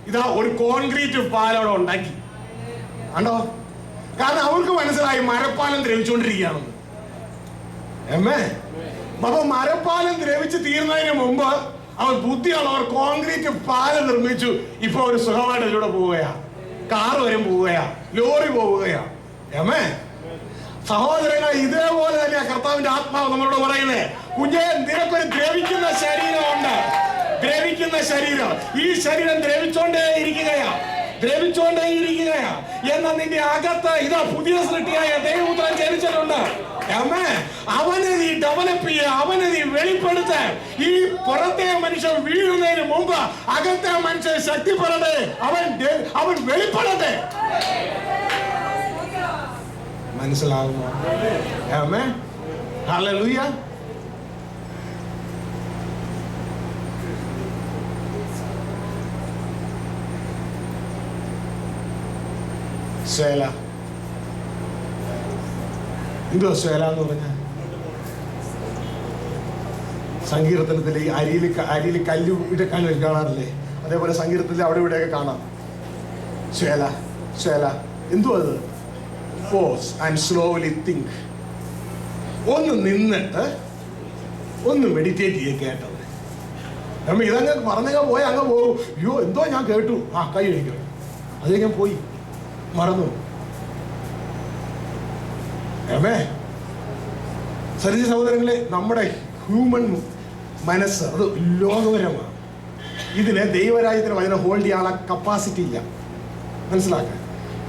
ഇതാ ഒരു കോൺക്രീറ്റ് പാലം അവിടെ ഉണ്ടാക്കി. കണ്ടോ? കാരണം അവർക്ക് മനസ്സിലായി മരപ്പാലം ദ്രവിച്ചുകൊണ്ടിരിക്കുകയാണെന്ന്. അപ്പൊ മരപ്പാലം ദ്രവിച്ച് തീർന്നതിന് മുമ്പ് അവർ ബുദ്ധിയുള്ളവർ കോൺക്രീറ്റ് പാലം നിർമ്മിച്ചു. ഇപ്പൊ അവർ സുഖമായിട്ട് അതിലൂടെ പോവുകയാ. കാർ വരും പോവുകയാ, ലോറി പോവുകയാ. സഹോദരങ്ങൾ, ഇതേപോലെ തന്നെയാ കർത്താവിന്റെ ആത്മാവ് നമ്മളോട് പറയുന്നത്. കുഞ്ഞേ, നിനക്കൊരു ദ്രവിക്കുന്ന ശരീരമുണ്ട്. ദ്രവിക്കുന്ന ശരീരം. ഈ ശരീരം ദ്രവിച്ചോണ്ടേ ഇരിക്കുകയാ. എന്നാൽ നിന്റെ അകത്ത് ഇതാ പുതിയ സൃഷ്ടിയായ ദൈവപുത്രൻ ജനിച്ചിട്ടുണ്ട്. അവനെ നീ ഡെവലപ്പ് ചെയ്യുക, അവനെ നീ വെളിപ്പെടുത്ത. ഈ പുറത്തെ മനുഷ്യൻ വീഴുന്നതിന് മുമ്പ് അകത്തെ മനുഷ്യൻ ശക്തിപ്പെടട്ടെ, അവൻ വെളിപ്പെടട്ടെ. മനസ്സിലാകുമോ? ആമേൻ, ഹല്ലേലൂയ. എന്തോ സ്വേല എന്ന് പറഞ്ഞ സങ്കീർത്തനത്തില് അരിയിൽ കല്ല് ഇടക്കാൻ കാണാറില്ലേ? അതേപോലെ സങ്കീർത്തനത്തിൽ അവിടെ ഇവിടെയൊക്കെ കാണാം. സ്വേല എന്തോ അത്? Pause and slowly think. ഒന്ന് നിന്നിട്ട് ഒന്ന് മെഡിറ്റേറ്റ് ചെയ്ത് കേട്ടത്. ഇതങ്ങ് പറഞ്ഞങ്ങ് പോയി അങ്ങ് പോകും. അയ്യോ എന്തോ ഞാൻ കേട്ടു, കൈ കഴിക്കണം, അത് ഞാൻ പോയി മറന്നു. സരിജ സഹോദരങ്ങളെ, നമ്മുടെ ഹ്യൂമൻ മനസ്സ് അത് ലോകപരമാണ്. ഇതിന് ദൈവരാജ്യത്തിന് അതിനെ ഹോൾഡ് ചെയ്യാനുള്ള കപ്പാസിറ്റി ഇല്ല. മനസ്സിലാക്കാൻ.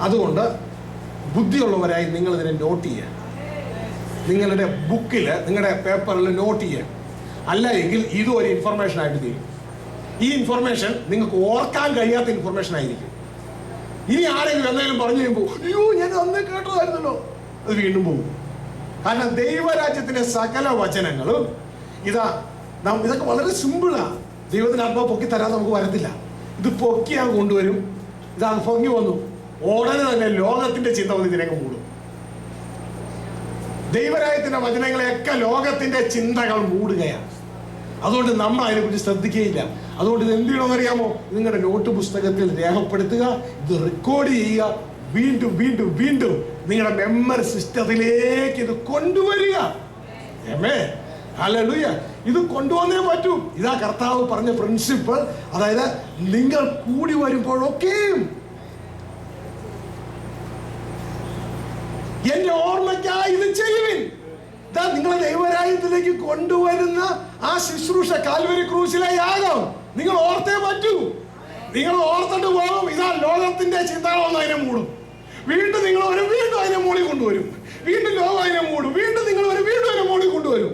അതുകൊണ്ട് ബുദ്ധിയുള്ളവരായി നിങ്ങൾ ഇതിനെ നോട്ട് ചെയ്യുക. നിങ്ങളുടെ ബുക്കിൽ, നിങ്ങളുടെ പേപ്പറിൽ നോട്ട് ചെയ്യുക. അല്ല എങ്കിൽ ഇതും ഒരു ഇൻഫർമേഷൻ ആയിട്ട് തീരും. ഈ ഇൻഫർമേഷൻ നിങ്ങൾക്ക് ഓർക്കാൻ കഴിയാത്ത ഇൻഫർമേഷൻ ആയിരിക്കും. ഇനി ആരെങ്കിലും എന്തെങ്കിലും പറഞ്ഞു കഴിയുമ്പോൾ അയ്യോ ഞാൻ അന്നേ കേട്ടതായിരുന്നല്ലോ, അത് വീണ്ടും പോകും. കാരണം ദൈവരാജ്യത്തിന്റെ സകല വചനങ്ങളും ഇതൊക്കെ വളരെ സിമ്പിളാ. ദൈവത്തിന് ആത്മാവ് പൊക്കി തരാൻ നമുക്ക് വരത്തില്ല. ഇത് പൊക്കിയാൽ കൊണ്ടുവരും. ഇതാണ് പൊങ്ങി വന്നു, ഉടനെ തന്നെ ലോകത്തിന്റെ ചിന്ത വന്ന് ഇതിനൊക്കെ മൂടും. ദൈവരാജ്യത്തിന്റെ വചനങ്ങളെയൊക്കെ ലോകത്തിന്റെ ചിന്തകൾ മൂടുകയാണ്. അതുകൊണ്ട് നമ്മൾ അതിനെക്കുറിച്ച് ശ്രദ്ധിക്കുകയില്ല. അതുകൊണ്ട് ഇത് എന്ത് ചെയ്യണമെന്ന് അറിയാമോ? നിങ്ങളുടെ നോട്ട് പുസ്തകത്തിൽ രേഖപ്പെടുത്തുക, ഇത് റെക്കോർഡ് ചെയ്യുക, വീണ്ടും വീണ്ടും വീണ്ടും നിങ്ങളുടെ മെമ്മറി സിസ്റ്റത്തിലേക്ക് ഇത് കൊണ്ടുവരിക. ഹല്ലേലൂയ. ഇത് കൊണ്ടുവന്നേ പറ്റൂ. ഇതാ കർത്താവ് പറഞ്ഞ പ്രിൻസിപ്പിൾ. അതായത് നിങ്ങൾ കൂടി വരുമ്പോഴൊക്കെയും എന്റെ ഓർമ്മയ്ക്കായി ഇത് ചെയ്യുവിൻ. നിങ്ങളെ ദൈവരാജ്യത്തിലേക്ക് കൊണ്ടുവരുന്ന ആ ശുശ്രൂഷ, കാൽവരി ക്രൂശിലെ യാഗം നിങ്ങൾ ഓർത്തേ പറ്റൂ. നിങ്ങൾ ഓർത്തിട്ട് പോകും, ഇതാ ലോകത്തിന്റെ ചിന്തകളൊന്നും അതിനെ മൂടും. വീണ്ടും നിങ്ങൾ വീണ്ടും അതിനെ മൂടി കൊണ്ടുവരും. വീണ്ടും ലോകം അതിനെ മൂടും. വീണ്ടും നിങ്ങൾ വീണ്ടും അതിനെ മൂടി കൊണ്ടുവരും.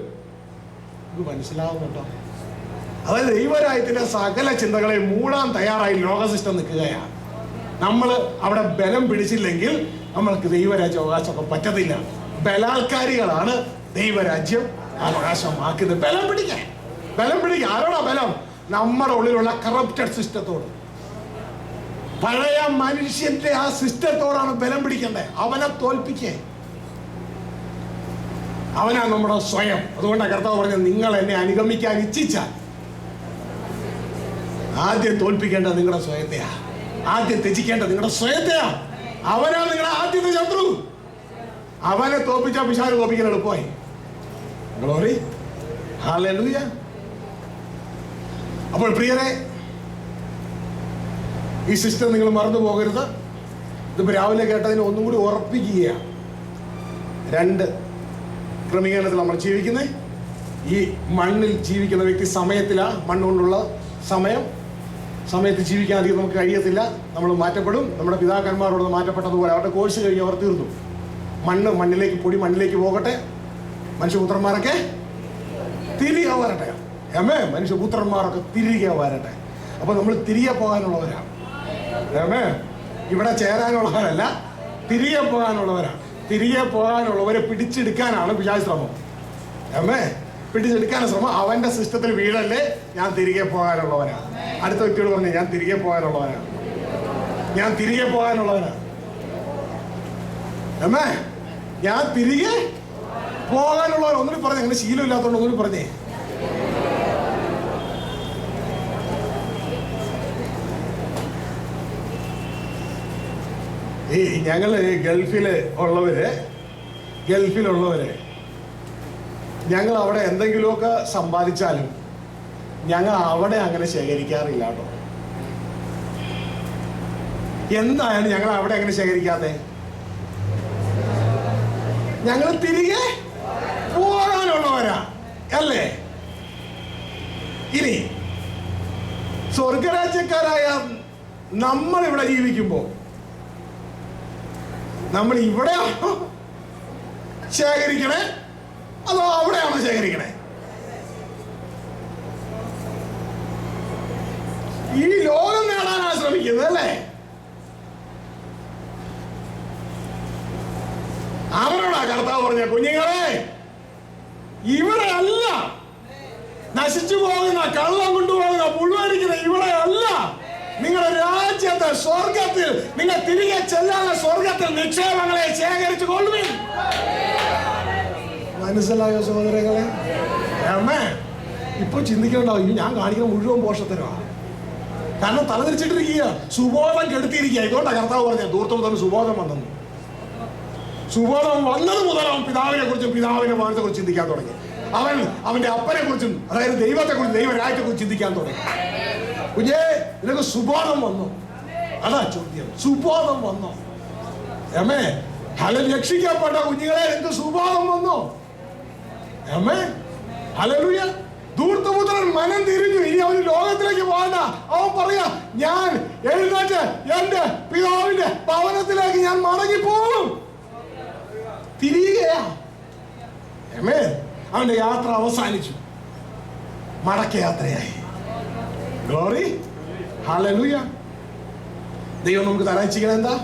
ഇത് മനസ്സിലാവുന്നുണ്ടോ? അതായത് ദൈവരാജ്യത്തിന്റെ സകല ചിന്തകളെ മൂടാൻ തയ്യാറായി ലോക സിസ്റ്റം നിൽക്കുകയാണ്. നമ്മൾ അവിടെ ബലം പിടിച്ചില്ലെങ്കിൽ നമ്മൾക്ക് ദൈവരാജ്യം അവകാശമൊക്കെ പറ്റത്തില്ല. ബലാത്കാരികളാണ് ദൈവരാജ്യം അവകാശമാക്കുന്നത്. ബലം പിടിക്കാൻ ആരോടാ ബലം? നമ്മുടെ ഉള്ളിലുള്ള കറപ്റ്റഡ് സിസ്റ്റത്തോട്, പഴയ മനുഷ്യന്റെ ആ സിസ്റ്റത്തോടാണ് ബലം പിടിക്കേണ്ടത്. അവനെ തോൽപ്പിക്കേ, അവനാ നമ്മുടെ സ്വയം. അതുകൊണ്ടാണ് കർത്താവ് പറഞ്ഞത്, നിങ്ങൾ എന്നെ അനുഗമിക്കാൻ ഇച്ഛിച്ചാൽ ആദ്യം തോൽപ്പിക്കേണ്ടത് നിങ്ങളുടെ സ്വയത്തെയാ. ആദ്യം ത്യജിക്കേണ്ടത് നിങ്ങളുടെ സ്വയത്തെയാ. അവനാ നിങ്ങളുടെ ആദ്യത്തെ ശത്രു. അവനെ തോൽപ്പിച്ചാൽ പിശാച് തോൽപ്പിക്കാൻ എളുപ്പമായി. Glory, hallelujah. അപ്പോൾ പ്രിയരെ, ഈ സിസ്റ്റം നിങ്ങൾ മറന്നു പോകരുത്. ഇതിപ്പോ രാവിലെ കേട്ടതിന് ഒന്നും കൂടി ഉറപ്പിക്കുകയാണ്. 2 ക്രമീകരണത്തിൽ നമ്മൾ ജീവിക്കുന്നത്. ഈ മണ്ണിൽ ജീവിക്കുന്ന വ്യക്തി സമയത്തിലാണ്. മണ്ണുകൊണ്ടുള്ള സമയത്ത് ജീവിക്കാൻ അധികം നമുക്ക് കഴിയത്തില്ല. നമ്മൾ മാറ്റപ്പെടും. നമ്മുടെ പിതാക്കന്മാരോട് മാറ്റപ്പെട്ടതുപോലെ അവരുടെ കോഴ്സ് കഴിഞ്ഞ് അവർ തീർന്നു. പൊടി മണ്ണിലേക്ക് പോകട്ടെ. മനുഷ്യപുത്രന്മാരൊക്കെ തിരികെ വരട്ടെ. മനുഷ്യപുത്രന്മാരൊക്കെ തിരികെ വരട്ടെ. അപ്പൊ നമ്മൾ തിരികെ പോകാനുള്ളവരാണ്. ഇവിടെ ചേരാനുള്ളവരല്ല, തിരികെ പോകാനുള്ളവരാണ്. തിരികെ പോകാനുള്ളവരെ പിടിച്ചെടുക്കാനാണ് പിശാച് ശ്രമം. പിടിച്ചെടുക്കാനുള്ള ശ്രമം. അവന്റെ സിസ്റ്റത്തിൽ വീഴല്ലേ. ഞാൻ തിരികെ പോകാനുള്ളവനാണ്. അടുത്ത വ്യക്തിയോട് പറഞ്ഞു, ഞാൻ തിരികെ പോകാനുള്ളവനാണ്. ഞാൻ തിരികെ പോകാനുള്ളവനാണ്. ഞാൻ തിരികെ പോകാനുള്ളവർ. ഒന്നുകൂടി പറഞ്ഞേ, അങ്ങനെ ശീലമില്ലാത്തതുകൊണ്ട് ഒന്നുകൂടി പറഞ്ഞേ. ഞങ്ങള് ഗൾഫിലുള്ളവര് ഞങ്ങൾ അവിടെ എന്തെങ്കിലുമൊക്കെ സമ്പാദിച്ചാലും ഞങ്ങൾ അവിടെ അങ്ങനെ ശേഖരിക്കാറില്ല കേട്ടോ. എന്തായാലും ഞങ്ങൾ അവിടെ അങ്ങനെ ശേഖരിക്കാതെ, ഞങ്ങൾ തിരികെ പോകാനുള്ളവരാ അല്ലേ? ഇനി സ്വർഗരാജ്യക്കാരായ നമ്മൾ ഇവിടെ ജീവിക്കുമ്പോ നമ്മൾ ഇവിടെയാണോ ശേഖരിക്കണേ അതോ അവിടെയാണോ ശേഖരിക്കണേ? ഈ ലോകം നേടാനാണ് ശ്രമിക്കുന്നത് അല്ലേ? അവരോടാ കർത്താവ് പറഞ്ഞ, കുഞ്ഞുങ്ങളെ ഇവിടെ അല്ല നശിച്ചു പോകുന്ന, കള്ളം കൊണ്ടുപോകുന്ന, മുഴുവനിക്കുന്ന ഇവിടെ അല്ല. നിങ്ങളുടെ രാജ്യത്തെ സ്വർഗത്തിൽ നിങ്ങൾ തിരികെ ചെല്ലാതെ സ്വർഗത്തിൽ നിക്ഷേപങ്ങളെ ശേഖരിച്ചു കൊള്ളുവിൻ. മനസ്സിലായോ സഹോദരങ്ങളെ? ഇപ്പൊ ചിന്തിക്കണ്ടാവും, ഞാൻ കാണിക്കുന്ന മുഴുവൻ പോഷത്തിനാണ്. കാരണം തലതിരിച്ചിട്ടിരിക്കുക, സുബോധം കെടുത്തിയിരിക്കുക. ഇതുകൊണ്ടാണ് കർത്താവ് പറഞ്ഞത്, ധൂർത്തം സുബോധം വന്നെന്ന്. സുബോധം വന്നത് മുതൽ അവൻ പിതാവിനെ കുറിച്ചും പിതാവിന്റെ മകനെ കുറിച്ച് ചിന്തിക്കാൻ തുടങ്ങി. അവൻ അവന്റെ അപ്പനെ കുറിച്ചും, അതായത് ദൈവത്തെ കുറിച്ചും ദൈവരാജ്യത്തെ കുറിച്ച് ചിന്തിക്കാൻ തുടങ്ങി. കുഞ്ഞേ, നിനക്ക് സുബോധം വന്നു. അതാ ചോദ്യം, സുബോധം വന്നോ? രക്ഷിക്കപ്പെട്ട കുഞ്ഞുങ്ങളെ, നിനക്ക് സുബോധം വന്നോ? ഹല്ലേലൂയ. ധൂർത്തപുത്രൻ മനം തിരിഞ്ഞു. ഇനി അവന് ലോകത്തിലേക്ക് പോകണ്ട. അവൻ പറയാ, ഞാൻ എഴുന്നേറ്റ് എന്റെ പിതാവിന്റെ ഭവനത്തിലേക്ക് ഞാൻ മടങ്ങിപ്പോകും. തിരികെയാ. അവന്റെ യാത്ര അവസാനിച്ചു, മടക്കയാത്രയായി. Glory, hallelujah. ദൈവം നമുക്ക് തരാച്ചിരിക്കണ എന്താ?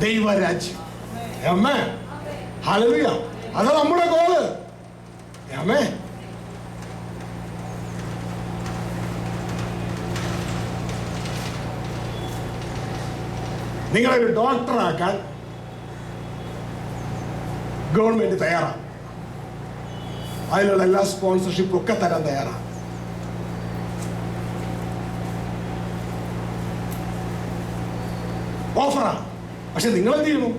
ദൈവരാജ്യം. ഹല്ലേലൂയ. അതാ നമ്മുടെ ഗോള്. നിങ്ങളൊരു ഡോക്ടറാക്കാൻ ഗവൺമെന്റ് തയ്യാറാണ്. അതിനുള്ള എല്ലാ സ്പോൺസർഷിപ്പും ഒക്കെ തരാൻ തയ്യാറാണ്. ഓഫറാണ്. പക്ഷെ നിങ്ങൾ എന്ത് ചെയ്യണം?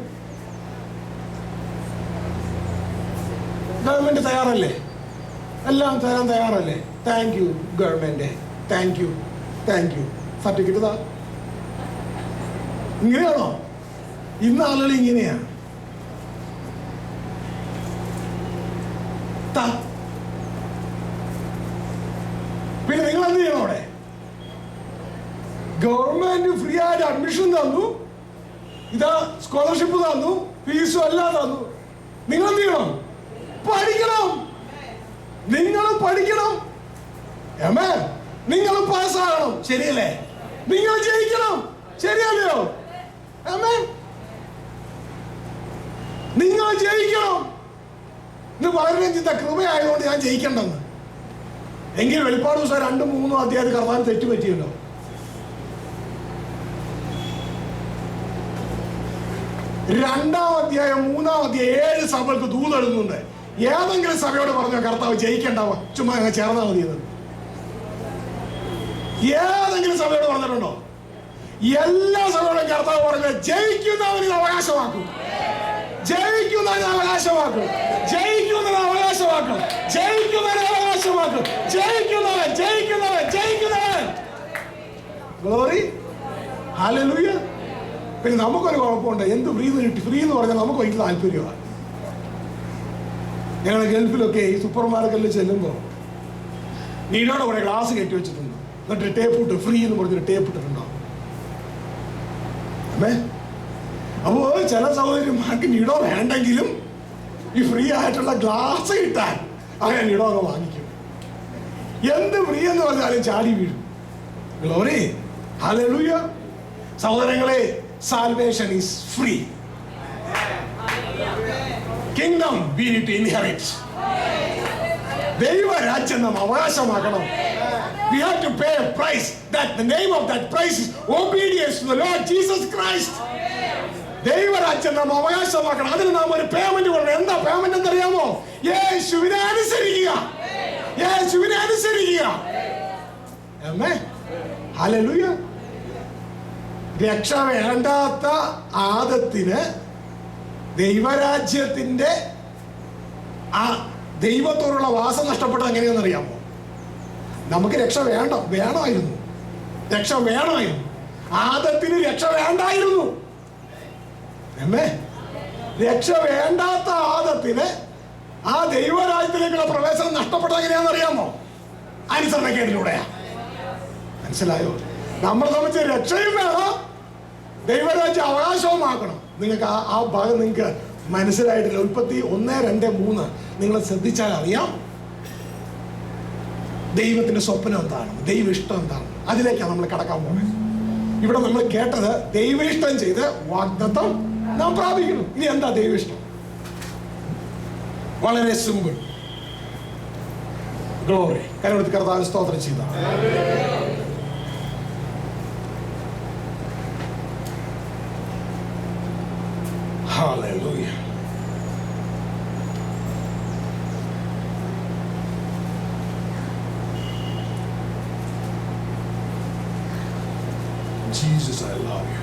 ഗവൺമെന്റ് തയ്യാറല്ലേ? എല്ലാം തരാൻ തയ്യാറല്ലേ? Thank you government, thank you certificate താ. ഇങ്ങനെയാണോ? ഇന്ന് ആളുകൾ ഇങ്ങനെയാണ്. പിന്നെ നിങ്ങൾ എന്ത് ചെയ്യണം? അവിടെ ഗവൺമെന്റ് ഫ്രീ ആയിട്ട് അഡ്മിഷൻ തന്നു, ഇതാ സ്കോളർഷിപ്പ് തന്നു, ഫീസും എല്ലാം തന്നു. നിങ്ങൾ എന്ത് ചെയ്യണം? പഠിക്കണം. നിങ്ങൾ പഠിക്കണം. നിങ്ങൾ പാസ്സാകണം. ശരിയല്ലേ? നിങ്ങൾ ജയിക്കണം. ശരിയല്ലയോ? നിങ്ങൾ ജയിക്കണം. ഇന്ന് വളരെ ചിന്ത കൃപയായതുകൊണ്ട് ഞാൻ ജയിക്കണ്ടെന്ന്. എങ്കിൽ വെളിപ്പാട് ദിവസം 2-3 അധ്യായം കർത്താൻ തെറ്റുപറ്റിയല്ലോ. രണ്ടാം അധ്യായം 3-ാം അധ്യായം 7 സഭകൾക്ക് ദൂതെടുന്നുണ്ട്. ഏതെങ്കിലും സഭയോട് പറഞ്ഞോ കർത്താവ് ജയിക്കണ്ടാവോ, ചുമ്മാ അങ്ങ് ചേർന്നാ മതിയെന്ന്? ഏതെങ്കിലും സഭയോട് പറഞ്ഞിട്ടുണ്ടോ? എല്ലാ സഭയോടും കർത്താവ് പറഞ്ഞത് ജയിക്കുന്നവന് അവകാശമാക്കും, ജയിക്കുന്നവന് അവകാശമാക്കും, ജയിക്കുന്നവന് അവകാശമാക്കും, ജയിക്കുന്നവന് അവകാശമാക്കും, ജയിക്കുന്നവൻ ജയിക്കുന്നവൻ ജയിക്കുന്നവൻ. Glory, hallelujah. പിന്നെ നമുക്കൊരു കുഴപ്പമുണ്ട്. എന്ത് ഫ്രീ കിട്ടി? ഫ്രീ എന്ന് പറഞ്ഞാൽ നമുക്ക് വലിയ താല്പര്യമാണ്. ഞങ്ങൾ ഗൾഫിലൊക്കെ ഈ സൂപ്പർ മാർക്കറ്റിൽ ചെല്ലുമ്പോൾ നീടോടെ കുറെ ഗ്ലാസ് കയറ്റി വെച്ചിട്ടുണ്ട്. എന്നിട്ട് ടേപ്പ് ഇട്ട് ഫ്രീ എന്ന് പറഞ്ഞൊരു ടേപ്പ് ഇട്ടിട്ടുണ്ടോ? അപ്പോ ചില സഹോദരിമാർക്ക് നീടോ വേണ്ടെങ്കിലും ഈ ഫ്രീ ആയിട്ടുള്ള ഗ്ലാസ് കിട്ടാൻ അങ്ങനെ നീടോ അങ്ങ് വാങ്ങിക്കും. എന്ത് ഫ്രീ എന്ന് പറഞ്ഞാലും ചാടി വീഴും. Glory, hallelujah. സഹോദരങ്ങളെ, salvation is free. Kingdom we need to inherit. ദൈവരാജ്യം നാം അവകാശമാക്കണം. We have to pay a price. That the name of that price is obedience to the Lord Jesus Christ. ദൈവരാജ്യം നാം അവകാശമാക്കണം. അതിന് നാം ഒരു പേയ്മെന്റ് കൊടുക്കണം. എന്താ പേയ്മെന്റ് എന്നറിയാമോ? യേശുവിനെ അനുസരിക്കുക, യേശുവിനെ അനുസരിക്കുക. ആമേൻ, ഹല്ലേലൂയ. രക്ഷ വേണ്ടാത്ത ആദത്തിന് ദൈവരാജ്യത്തിന്റെ ആ ദൈവത്തോടുള്ള വാസം നഷ്ടപ്പെട്ടത് എങ്ങനെയാണെന്നറിയാമോ? നമുക്ക് രക്ഷ വേണമായിരുന്നു, രക്ഷ വേണമായിരുന്നു. ആദത്തിന് രക്ഷ വേണ്ടായിരുന്നു. രക്ഷ വേണ്ടാത്ത ആദത്തിന് ആ ദൈവരാജ്യത്തിലേക്കുള്ള പ്രവേശനം നഷ്ടപ്പെട്ടത് എങ്ങനെയാണെന്നറിയാമോ? അനുസരണക്കേടിലൂടെയാ. മനസ്സിലായോ? നമ്മളെ സംബന്ധിച്ച് രക്ഷയും വേണം, ദൈവരാജ്യം അവകാശവുമാക്കണം. നിങ്ങൾക്ക് ആ ഭാഗം നിങ്ങൾക്ക് മനസ്സിലായിട്ടില്ല. ഉൽപ്പത്തി 1-2-3 നിങ്ങൾ ശ്രദ്ധിച്ചാൽ അറിയാം ദൈവത്തിന്റെ സ്വപ്നം എന്താണ്, ദൈവ ഇഷ്ടം എന്താണ്. അതിലേക്കാണ് നമ്മൾ കടക്കാൻ പോകുന്നത്. ഇവിടെ നമ്മൾ കേട്ടത് ദൈവ ഇഷ്ടം ചെയ്ത് വാഗ്ദത്തം നാം പ്രാപിക്കുന്നു. ഇനി എന്താ ദൈവ ഇഷ്ടം? വളരെ സിമ്പിൾ. ഗ്ലോറി, കരമെടുത്ത് കർത്താവിന് സ്തോത്രം ചെയ്ത. Hallelujah. Jesus, I love you.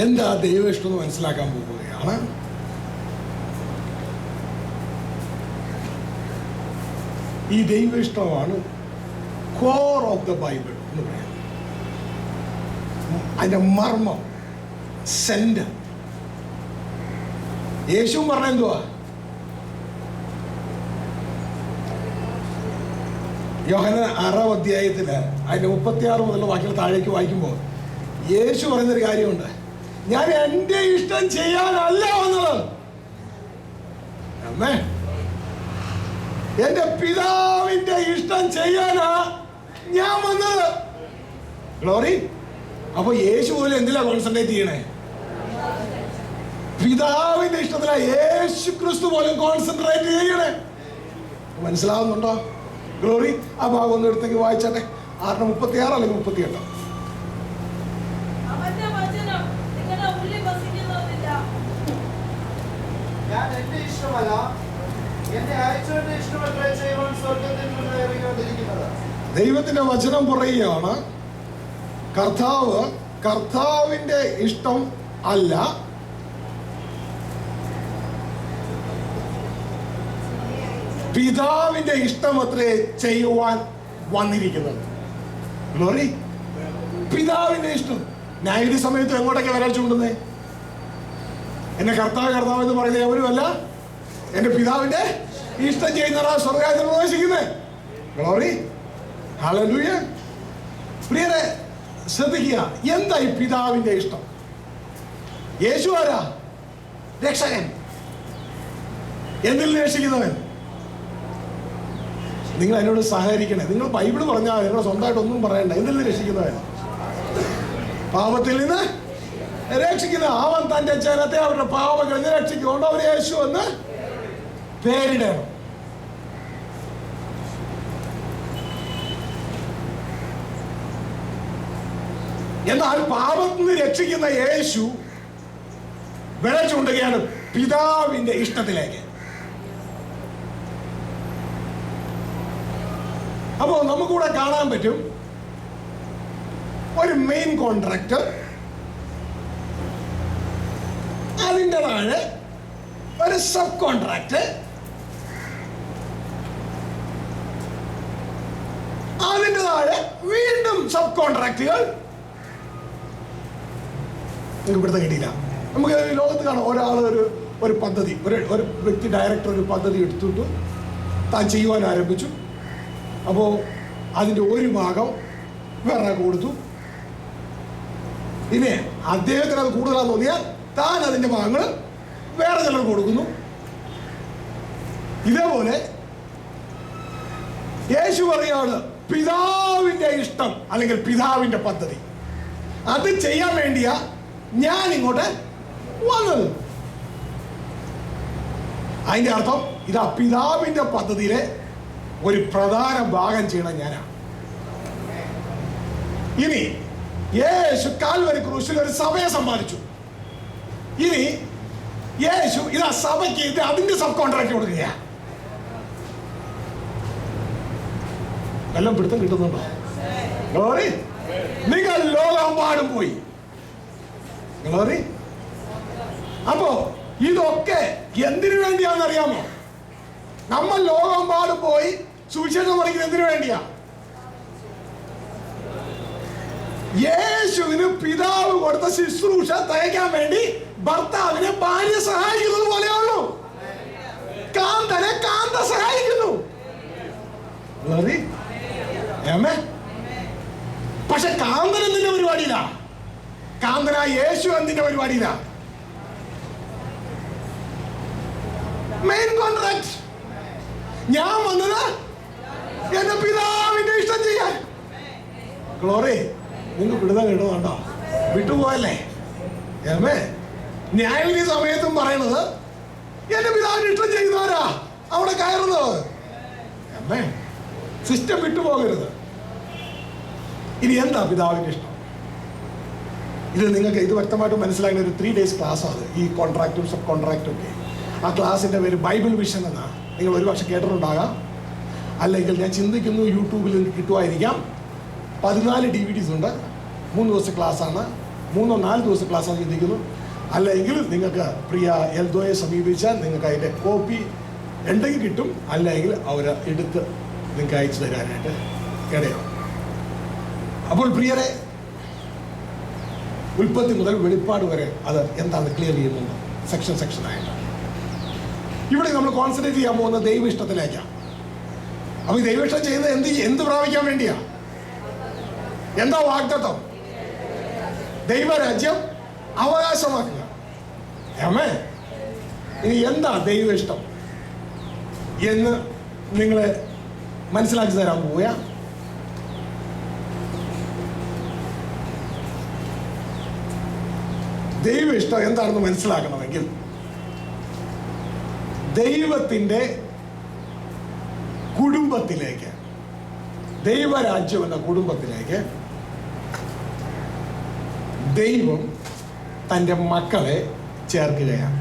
എന്താ ദൈവ ഇഷ്ടം എന്ന് മനസ്സിലാക്കാൻ പോവുകയാണ്. ഈ ദൈവ ഇഷ്ടമാണ് കോർ ഓഫ് ദ ബൈബിൾ എന്ന് പറയാം. അതിന്റെ മർമ്മം, സെന്റർ. യേശുവും പറഞ്ഞ എന്തുവാ? യോഹന്നാൻ 6-ാം അധ്യായത്തില് അതിന്റെ 36 മുതലുള്ള വാക്യങ്ങൾ താഴേക്ക് വായിക്കുമ്പോൾ യേശു പറയുന്നൊരു കാര്യമുണ്ട്. ഞാൻ എന്റെ ഇഷ്ടം ചെയ്യാനല്ല വന്നത്, അമ്മേ, എന്റെ പിതാവിന്റെ ഇഷ്ടം ചെയ്യാനാ ഞാൻ വന്നത്. ഗ്ലോറി. അപ്പൊ യേശു പോലും എന്തിലാ കോൺസെൻട്രേറ്റ് ചെയ്യണേ? പിതാവിന്റെ ഇഷ്ടത്തിലാ യേശു ക്രിസ്തു പോലും കോൺസെൻട്രേറ്റ് ചെയ്യണേ. മനസ്സിലാവുന്നുണ്ടോ? ഗ്ലോറി. ആ ഭാഗം ഒന്ന് എടുത്തേക്ക് വായിച്ചാട്ടെ. 6:36 അല്ലെങ്കിൽ 38. ഞാൻ എന്റെ ഇഷ്ടമല്ല, എന്നെ അയച്ചവന്റെ ഇഷ്ടമത്രേ ചെയ്യുവാൻ ദൈവത്തിന്റെ വചനം പറയുകയാണ്, കർത്താവിന്റെ ഇഷ്ടം അല്ല, പിതാവിന്റെ ഇഷ്ടം അത്രേ ചെയ്യുവാൻ വന്നിരിക്കുന്നത്. ഗ്ലോറി. പിതാവിന്റെ ഇഷ്ടം. ന്യായവിധി സമയത്ത് എങ്ങോട്ടൊക്കെ വരാൻ ചൂണ്ടുന്നേ? എന്നെ കർത്താവ് എന്ന് പറയുന്നത് എവരുമല്ല, എന്റെ പിതാവിന്റെ ഇഷ്ടം ചെയ്യുന്നവരാ സ്വർഗ്ഗരാജ്യത്തിൽ പ്രവേശിക്കുന്നത്. ഗ്ലോറി. ഹല്ലേലൂയ. പ്രിയരെ ശ്രദ്ധിക്കുക, എന്താ ഈ പിതാവിന്റെ ഇഷ്ടം? യേശു ആരാ? രക്ഷകൻ. എന്തിൽ രക്ഷിക്കുന്നവൻ? നിങ്ങൾ എന്നോട് സഹകരിക്കണേ. നിങ്ങൾ ബൈബിൾ പറഞ്ഞാൽ നിങ്ങൾ സ്വന്തമായിട്ടൊന്നും പറയണ്ട. എന്തിൽ നിന്ന് രക്ഷിക്കുന്നവൻ? പാപത്തിൽ നിന്ന് രക്ഷിക്കുന്ന അവൻ തന്റെ ജനത്തെ അവരുടെ പാപങ്ങളിൽ നിന്ന് രക്ഷിക്കുകൊണ്ട് അവർ യേശു എന്ന് പേരിടണം. എന്നാൽ പാപത്തിൽ നിന്ന് രക്ഷിക്കുന്ന യേശു വിരൽ ചൂണ്ടുകയാണ് പിതാവിന്റെ ഇഷ്ടത്തിലേക്ക്. അപ്പോ നമുക്കിവിടെ കാണാൻ പറ്റും, ഒരു മെയിൻ കോൺട്രാക്ടർ, അതിൻ്റെ താഴെ ഒരു സബ് കോൺട്രാക്ടർ, അതിൻ്റെ താഴെ വീണ്ടും സബ് കോൺട്രാക്ടുകൾ. നിങ്ങൾക്ക് ഇവിടുത്തെ കിട്ടിയില്ല. നമുക്ക് ലോകത്ത് കാണാം, ഒരാൾ ഒരു പദ്ധതി, ഒരു വ്യക്തി ഡയറക്ടർ ഒരു പദ്ധതി എടുത്തിട്ട് താൻ ചെയ്യുവാൻ ആരംഭിച്ചു. അപ്പോൾ അതിൻ്റെ ഒരു ഭാഗം വേറെ കൊടുത്തു. ഇനി അദ്ദേഹത്തിന് അത് കൂടുതലാന്ന് തോന്നിയാൽ താൻ അതിൻ്റെ ഭാഗങ്ങൾ വേറെ ചിലർ കൊടുക്കുന്നു. ഇതേപോലെ യേശു പറയാണ്, പിതാവിൻ്റെ ഇഷ്ടം അല്ലെങ്കിൽ പിതാവിൻ്റെ പദ്ധതി അത് ചെയ്യാൻ വേണ്ടിയാ ഞാൻ ഇങ്ങോട്ട് വന്നത്. അതിൻ്റെ അർത്ഥം ഇതാ, പിതാവിൻ്റെ പദ്ധതിയിലെ ഒരു പ്രധാന ഭാഗം ചെയ്യണം ഞാനാണ്. ഇനി യേശു കാൽവരി ക്രൂശിൽ ഒരു സഭയെ സമ്പാദിച്ചു. ഇനി യേശു ഇതാ സഭയ്ക്ക് ഇത് അതിന്റെ സബ് കോൺട്രാക്ട് കൊടുക്കുക. എല്ലാം പിടുത്തം കിട്ടുന്നുണ്ടോ? ഗ്ലോറി. നിങ്ങൾ ലോകമെമ്പാടും പോയി. ഗ്ലോറി. അപ്പോ ഇതൊക്കെ എന്തിനു വേണ്ടിയാണെന്നറിയാമോ? നമ്മൾ ലോകമെമ്പാടും പോയി സുവിശേഷം പറയുന്നത് എന്തിനു വേണ്ടിയാ? യേശുവിന് പിതാവ് കൊടുത്ത ശുശ്രൂഷ തയ്ക്കാൻ വേണ്ടി ഭർത്താവിനെ ഭാര്യ സഹായിക്കുന്നത് പോലെയുള്ളൂ. കാന്തനെ കാന്ത സഹായിക്കുന്നു. പക്ഷെ കാന്തൻ എന്തിന്റെ പരിപാടിയില്ല? കാന്തനായ യേശു എന്തിന്റെ പരിപാടിയില്ല? Main contract. ഞാൻ വന്നത് എന്റെ പിതാവിന്റെ ഇഷ്ടം ചെയ്യാൻ. ഗ്ലോറി. നിങ്ങൾ പിടുത്തം കിട്ടുന്നുണ്ടോ? വിട്ടുപോയല്ലേ? ന്യായവിധി സമയത്തും പറയണത് എന്റെ പിതാവിന്റെ ഇഷ്ടം ചെയ്യുന്നവരാ അവിടെ കയറുന്നത്. സിസ്റ്റം വിട്ടുപോകരുത്. ഇനി എന്താ പിതാവിന്റെ ഇഷ്ടം? ഇത് നിങ്ങൾക്ക് ഇത് വ്യക്തമായിട്ട് മനസ്സിലാക്കുന്ന ഒരു 3 days ക്ലാസ് ആണ് ഈ കോൺട്രാക്റ്റും സബ് കോൺട്രാക്റ്റും ഒക്കെ. ആ ക്ലാസിന്റെ പേര് ബൈബിൾ വിഷൻ എന്നാണ്. നിങ്ങൾ ഒരുപക്ഷെ കേട്ടിട്ടുണ്ടാകാം, അല്ലെങ്കിൽ ഞാൻ ചിന്തിക്കുന്നു യൂട്യൂബിൽ കിട്ടുമായിരിക്കാം. 14 DVDs ഉണ്ട്. 3 ദിവസത്തെ ക്ലാസ്സാണ്. 3-4 ദിവസത്തെ ക്ലാസ്സാണ് ചിന്തിക്കുന്നു. അല്ലെങ്കിൽ നിങ്ങൾക്ക് പ്രിയ എൽദോയെ സമീപിച്ചാൽ നിങ്ങൾക്ക് അതിൻ്റെ കോപ്പി ഉണ്ടെങ്കിൽ കിട്ടും, അല്ലെങ്കിൽ അവർ എടുത്ത് നിങ്ങൾക്ക് അയച്ചു തരാനായിട്ട് ഇടയാവും. അപ്പോൾ പ്രിയരെ, ഉൽപ്പത്തി മുതൽ വെളിപ്പാട് വരെ അത് എന്താണ് ക്ലിയർ ചെയ്യുന്നുണ്ട് സെക്ഷനായിട്ട്. ഇവിടെ നമ്മൾ കോൺസെൻട്രേറ്റ് ചെയ്യാൻ പോകുന്ന ദൈവ ഇഷ്ടത്തിലേക്കാണ്. അപ്പൊ ഈ ദൈവ ഇഷ്ടം ചെയ്യുന്നത് എന്ത് പ്രാപിക്കാൻ വേണ്ടിയാ? എന്താ വാഗ്ദത്തം? ദൈവരാജ്യം അവകാശമാക്കുക. ഇനി എന്താ ദൈവ ഇഷ്ടം എന്ന് നിങ്ങളെ മനസ്സിലാക്കി തരാൻ പോവുക. ദൈവ ഇഷ്ടം എന്താണെന്ന് മനസ്സിലാക്കണമെങ്കിൽ ദൈവത്തിൻ്റെ കുടുംബത്തിലേക്ക്, ദൈവരാജ്യം എന്ന കുടുംബത്തിലേക്ക് ദൈവം തൻ്റെ മക്കളെ ചേർക്കുകയാണ്.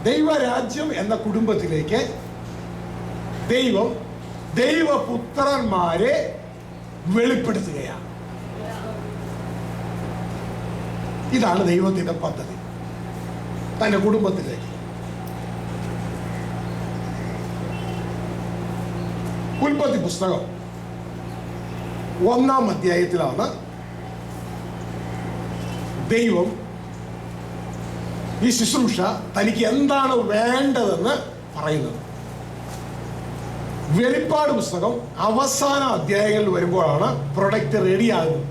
ദൈവരാജ്യം എന്ന കുടുംബത്തിലേക്ക് ദൈവം ദൈവപുത്രന്മാരെ വെളിപ്പെടുത്തുകയാണ്. ഇതാണ് ദൈവത്തിന്റെ പദ്ധതി തന്റെ കുടുംബത്തിലേക്ക്. ഉൽപ്പത്തി പുസ്തകം 1-ാം അധ്യായത്തിലാണ് ദൈവം ഈ ശുശ്രൂഷ തനിക്ക് എന്താണ് വേണ്ടതെന്ന് പറയുന്നത്. വെളിപ്പാട് പുസ്തകം അവസാന അധ്യായങ്ങളിൽ വരുമ്പോഴാണ് പ്രൊഡക്റ്റ് റെഡിയാകുന്നത്.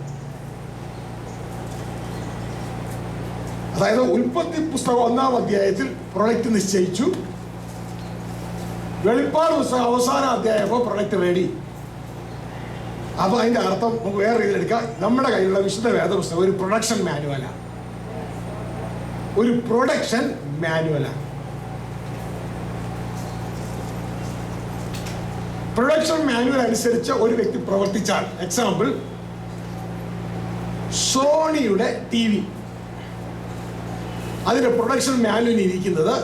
അതായത് ഉൽപ്പത്തി പുസ്തകം 1-ാം അധ്യായത്തിൽ പ്രൊഡക്റ്റ് നിശ്ചയിച്ചു, വെളിപ്പാട് പുസ്തകം അവസാന അധ്യായപ്പോൾ പ്രൊഡക്റ്റ് റെഡി. അപ്പൊ അതിന്റെ അർത്ഥം നമുക്ക് വേറെ രീതിയിലെടുക്കാം. നമ്മുടെ കയ്യിലുള്ള വിശുദ്ധ വേദപുസ്തകം ഒരു പ്രൊഡക്ഷൻ മാനുവലാണ്. ഒരു പ്രൊഡക്ഷൻ മാനുവലാണ്. പ്രൊഡക്ഷൻ മാനുവൽ അനുസരിച്ച് ഒരു വ്യക്തി പ്രവർത്തിച്ചാൽ, എക്സാമ്പിൾ സോണിയുടെ TV, അതിന്റെ പ്രൊഡക്ഷൻ മാനുവൽ ഇരിക്കുന്നത്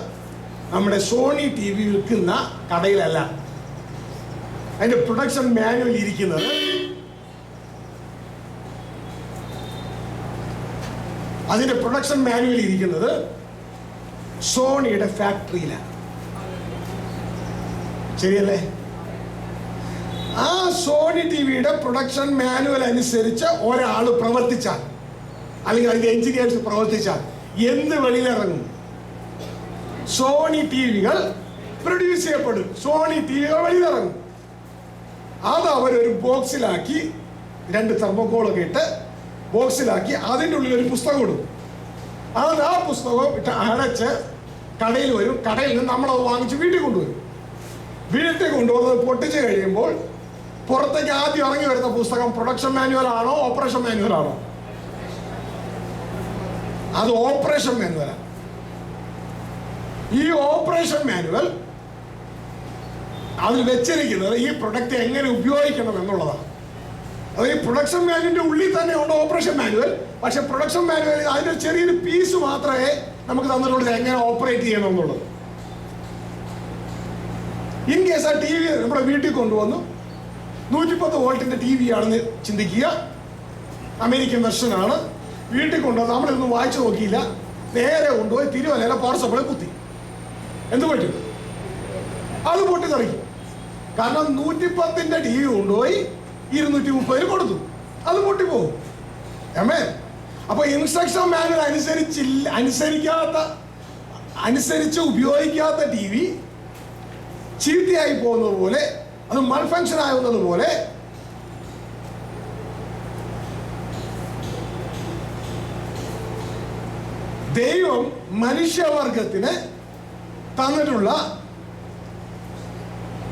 നമ്മുടെ സോണി TV വിൽക്കുന്ന കടയിലല്ല. അതിന്റെ പ്രൊഡക്ഷൻ മാനുവൽ ഇരിക്കുന്നത് സോണിയുടെ ഫാക്ടറിയിലാണ്. ശരിയല്ലേ? ആ സോണി TVയുടെ പ്രൊഡക്ഷൻ മാനുവൽ അനുസരിച്ച് ഒരാൾ പ്രവർത്തിച്ചാൽ, അല്ലെങ്കിൽ അതിന്റെ എഞ്ചിനീയേഴ്സ് പ്രവർത്തിച്ചാൽ എന്ത് വെളിയിലിറങ്ങും? സോണി TVകൾ പ്രൊഡ്യൂസ് ചെയ്യപ്പെടും. സോണി TVകൾ വെളിയിലിറങ്ങും. അത് അവരൊരു ബോക്സിലാക്കി, 2 തെർമോക്കോളൊക്കെ ഇട്ട് ബോക്സിലാക്കി അതിൻ്റെ ഉള്ളിൽ ഒരു പുസ്തകം ഇടും. അത് ആ പുസ്തകം ഇട്ട് അടച്ച് കടയിൽ വരും. കടയിൽ നിന്ന് നമ്മളത് വാങ്ങിച്ച് വീട്ടിൽ കൊണ്ടുവരും. വീട്ടിൽ കൊണ്ടുവന്നത് പൊട്ടിച്ച് കഴിയുമ്പോൾ പുറത്തേക്ക് ആദ്യം ഇറങ്ങി വരുന്ന പുസ്തകം പ്രൊഡക്ഷൻ മാനുവൽ ആണോ ഓപ്പറേഷൻ മാനുവൽ ആണോ? അത് ഓപ്പറേഷൻ മാനുവലാണ്. ഈ ഓപ്പറേഷൻ മാനുവൽ അതിൽ വെച്ചിരിക്കുന്നത് ഈ പ്രൊഡക്റ്റ് എങ്ങനെ ഉപയോഗിക്കണം എന്നുള്ളതാണ്. അത് ഈ പ്രൊഡക്ഷൻ മാനുവലിന്റെ ഉള്ളിൽ തന്നെ ഉണ്ട് ഓപ്പറേഷൻ മാനുവൽ. പക്ഷെ പ്രൊഡക്ഷൻ മാനുവൽ അതിന്റെ ചെറിയൊരു പീസ് മാത്രമേ നമുക്ക് തന്നിട്ടുള്ളൂ, എങ്ങനെ ഓപ്പറേറ്റ് ചെയ്യണം എന്നുള്ളത്. ഇൻ കേസ് ആ TV നമ്മുടെ വീട്ടിൽ കൊണ്ടുവന്നു, 110 വോൾട്ടിന്റെ TV ആണെന്ന് ചിന്തിക്കുക, അമേരിക്കൻ വെർഷനാണ്. വീട്ടിൽ കൊണ്ടുവന്ന് നമ്മളിതൊന്നും വായിച്ചു നോക്കിയില്ല, നേരെ കൊണ്ടുപോയി തിരുവല്ലയിലെ പവർ സപ്ലൈ കുത്തി. എന്ത് പറ്റും? അത് പൊട്ടിത്തെറിക്കും. കാരണം 110ന്റെ TV കൊണ്ടുപോയി 230 കൊടുത്തു, അത് പൊട്ടിപ്പോകും. അപ്പൊ ഇൻസ്ട്രക്ഷൻ മാനുവൽ അനുസരിച്ച് ഉപയോഗിക്കാത്ത TV ചീത്തയായി പോകുന്നത് പോലെ, അത് മൾഫങ്ഷൻ ആകുന്നത് പോലെ ദൈവം മനുഷ്യവർഗത്തിന് തന്നിട്ടുള്ള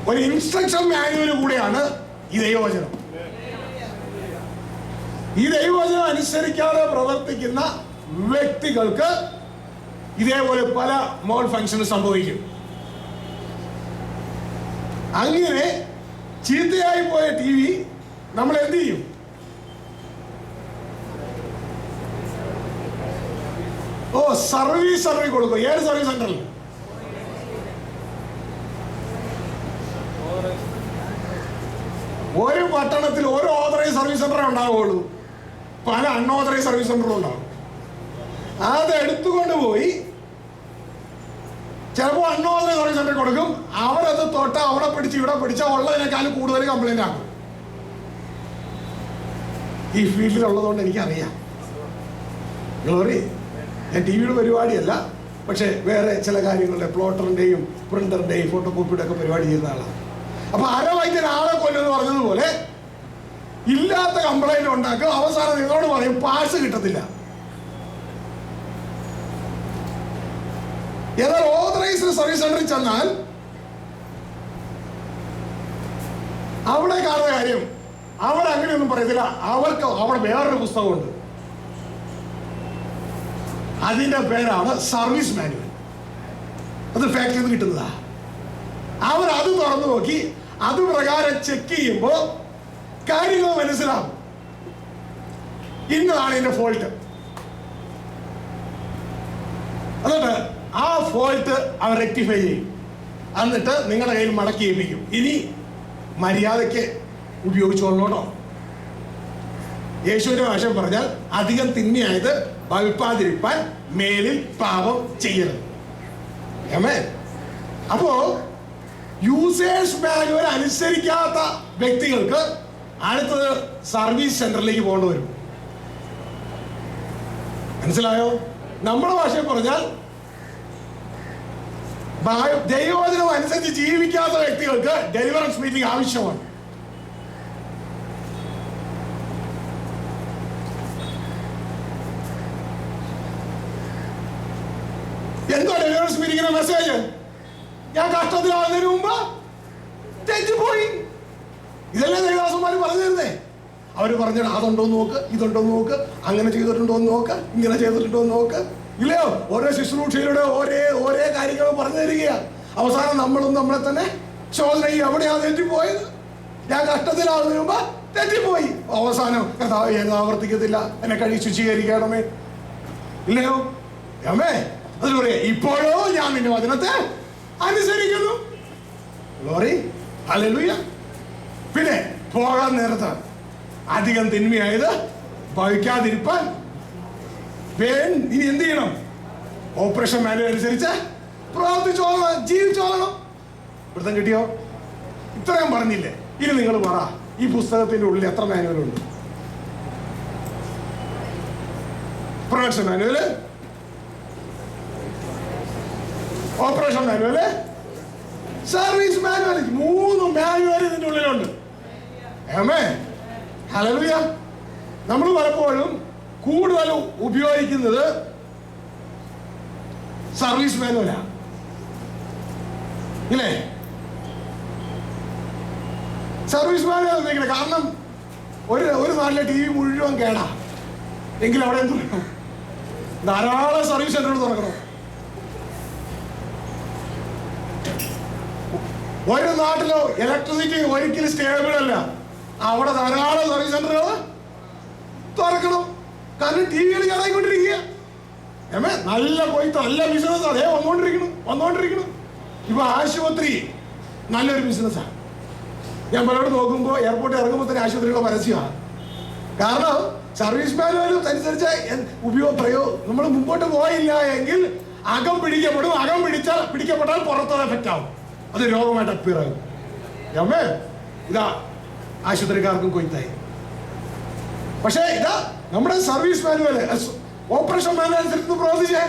ഒരു ഇൻസ്ട്രക്ഷൻ മാനുവൽ കൂടെയാണ് ഈ ദൈവവചനം. ഈ ദൈവവചനം അനുസരിക്കാതെ പ്രവർത്തിക്കുന്ന വ്യക്തികൾക്ക് ഇതേപോലെ പല മോൾ ഫങ്ഷനും സംഭവിക്കും. അങ്ങനെ ചീത്തയായി പോയ TV നമ്മൾ എന്ത് ചെയ്യും? സർവീസ് കൊടുക്കും. ഏത് സർവീസ് സെന്ററിൽ? ഒരു പട്ടണത്തിൽ ഒരു ഓതറൈസ് സർവീസ് സെന്ററേ ഉണ്ടാവുകയുള്ളൂ, പല അൺഓതറൈസ് സർവീസ് സെന്ററും ഉണ്ടാവും. അത് എടുത്തുകൊണ്ട് പോയി ചിലപ്പോൾ അൺഓതറൈസ് സർവീസ് സെന്ററിൽ കൊടുക്കും. അവരത് തൊട്ട് അവിടെ പിടിച്ച് ഇവിടെ പിടിച്ചാൽ ഉള്ളതിനേക്കാളും കൂടുതൽ കംപ്ലൈന്റ് ആക്കും. ഈ ഫീൽഡിലുള്ളതുകൊണ്ട് എനിക്കറിയാം. ഗ്ലോറി, ഞാൻ TV പരിപാടിയല്ല, പക്ഷെ വേറെ ചില കാര്യങ്ങളുടെ പ്ലോട്ടറിന്റെയും പ്രിന്ററിന്റെയും ഫോട്ടോ കോപ്പിയുടെ ഒക്കെ പരിപാടി ചെയ്യുന്ന ആളാണ്. അപ്പൊ അരവൈദ്യൻ ആളെ കൊല്ലുമെന്ന് പറഞ്ഞതുപോലെ ഇല്ലാത്ത കംപ്ലൈന്റ് ഉണ്ടാക്കും. അവസാനം നിങ്ങളോട് പറയും പാഴ്സ് കിട്ടത്തില്ല. എന്നാൽ ഓതറൈസ്ഡ് സർവീസ് സെന്ററിൽ ചെന്നാൽ അവിടെ കാണുന്ന കാര്യം അവർ അങ്ങനെയൊന്നും പറയത്തില്ല. അവർക്ക് അവിടെ വേറൊരു പുസ്തകമുണ്ട്, അതിന്റെ പേരാണ് സർവീസ് മാനുവൽ. അത് ഫാക്ടറിയിൽ നിന്ന് കിട്ടുന്നതാ. അവർ അത് തുറന്നു നോക്കി അത് പ്രകാരം ചെക്ക് ചെയ്യുമ്പോൾ കാര്യങ്ങൾ മനസ്സിലാവും. ഇന്നതാണ് ഇതിന്റെ ഫോൾട്ട്. എന്നിട്ട് ആ ഫോൾട്ട് അവർ റെക്ടിഫൈ ചെയ്യും. എന്നിട്ട് നിങ്ങളുടെ കയ്യിൽ മടക്കി ഏൽപ്പിക്കും. ഇനി മര്യാദയ്ക്ക് ഉപയോഗിച്ചോളണോ. യേശുവിന്റെ ഭാഷ പറഞ്ഞാൽ അധികം തിന്മയായത് ഭവിപ്പാതിരിപ്പാൻ മേലിൽ പാപം ചെയ്യരുത്. അപ്പോ യൂസേഴ്സ് മാനുവൽ അനുസരിക്കാത്ത വ്യക്തികൾക്ക് അടുത്തത് സർവീസ് സെന്ററിലേക്ക് പോകേണ്ടി വരും. മനസ്സിലായോ? നമ്മുടെ ഭാഷയിൽ പറഞ്ഞാൽ ദൈവവചനം അനുസരിച്ച് ജീവിക്കാത്ത വ്യക്തികൾക്ക് ഡെലിവറൻസ് മീറ്റിംഗ് ആവശ്യമാണ്. എന്തോ ഡെലിവറൻസ് മീറ്റിംഗിന്റെ മെസ്സേജ്? ഞാൻ കഷ്ടത്തിലാവുന്നതിന് മുമ്പ് തെറ്റിപ്പോയി. ഇതല്ലേ ദൈവദാസന്മാർ പറഞ്ഞു തരുന്നേ. അവര് പറഞ്ഞത് അതുണ്ടോ നോക്ക്, ഇതുണ്ടോ നോക്ക്, അങ്ങനെ ചെയ്തിട്ടുണ്ടോ എന്ന് നോക്ക്, ഇങ്ങനെ ചെയ്തിട്ടുണ്ടോ എന്ന് നോക്ക്. ഇല്ലയോ? ഓരോ ശുശ്രൂഷയിലൂടെ ഓരോ കാര്യങ്ങൾ പറഞ്ഞു തരികയാണ്. അവസാനം നമ്മളും നമ്മളെ തന്നെ ചോദന ചെയ്യും, എവിടെയാ തെറ്റിപ്പോയത്? ഞാൻ കഷ്ടത്തിലാവുന്നതിന് മുമ്പ് തെറ്റിപ്പോയി. അവസാനം കർത്താവേ എന്നെ ആവർത്തിക്കത്തില്ല, എന്നെ കഴി ശുചീകരിക്കണമേ. ഇല്ലയോ? അമ്മേ അതിൽ പറയാ, ഇപ്പോഴോ ഞാൻ നിന്റെ വചനത്തെ അനുസരിക്കുന്നു. Glory, hallelujah. പിന്നെ പോകാൻ നേരത്ത് അധികം തിന്മയായത് ഭവിക്കാതിരിപ്പാൻ ഇനി എന്ത് ചെയ്യണം? ഓപ്പറേഷൻ മാനുവൽ അനുസരിച്ച് പ്രവർത്തിച്ചോളണം, ജീവിച്ചോളണം. വൃത്തം കിട്ടിയോ? ഇത്രയും പറഞ്ഞില്ലേ? ഇനി നിങ്ങൾ പറ, ഈ പുസ്തകത്തിന്റെ ഉള്ളിൽ എത്ര മാനുവലുണ്ട്? Production manual, operation manual, service manual, 3 manual ഇതിന്റെ ഉള്ളിലുണ്ട്. ഹല്ലേലൂയ. നമ്മൾ പലപ്പോഴും കൂടുതൽ ഉപയോഗിക്കുന്നത് സർവീസ് മാനുവലാണ്, ഇല്ലേ? സർവീസ് മാനുവൽ ഉപയോഗിക്കണം. കാരണം ഒരു നാട്ടിലെ TV മുഴുവൻ കേടാ എങ്കിൽ അവിടെ എന്ത് വേണം? ധാരാളം സർവീസ് സെന്ററുകൾ തുറക്കണം. ഒരു നാട്ടിലോ ഇലക്ട്രിസിറ്റി ഒരിക്കലും സ്റ്റേബിൾ അല്ല, അവിടെ ധാരാളം സർവീസ് സെന്ററുകൾ തുറക്കണം. കാരണം TV കേടായിക്കൊണ്ടിരിക്കുക. നല്ല കൊയ്ത്ത്, നല്ല ബിസിനസ് അതേ വന്നുകൊണ്ടിരിക്കണം. ഇപ്പൊ ആശുപത്രി നല്ലൊരു ബിസിനസ്സാണ്. ഞാൻ പലരോട് നോക്കുമ്പോൾ എയർപോർട്ടിൽ ഇറങ്ങുമ്പോൾ തന്നെ ആശുപത്രിയുടെ പരസ്യമാണ്. കാരണം സർവീസ് മാനുവലും അനുസരിച്ച് നമ്മൾ മുമ്പോട്ട് പോയില്ല എങ്കിൽ അകം പിടിക്കപ്പെടും. അകം പിടിക്കപ്പെട്ടാൽ പുറത്തത് എഫക്റ്റ് ആവും, അത് രോഗമായിട്ട് അപ്പിയറാകും. ഇതാ ആശുപത്രിക്കാർക്കും കൊയ്ത്തായി. പക്ഷേ ഇതാ നമ്മുടെ സർവീസ് മാനുവല്, ഓപ്പറേഷൻ മാനുവൽ അനുസരിച്ച് പ്രവർത്തിച്ചേ.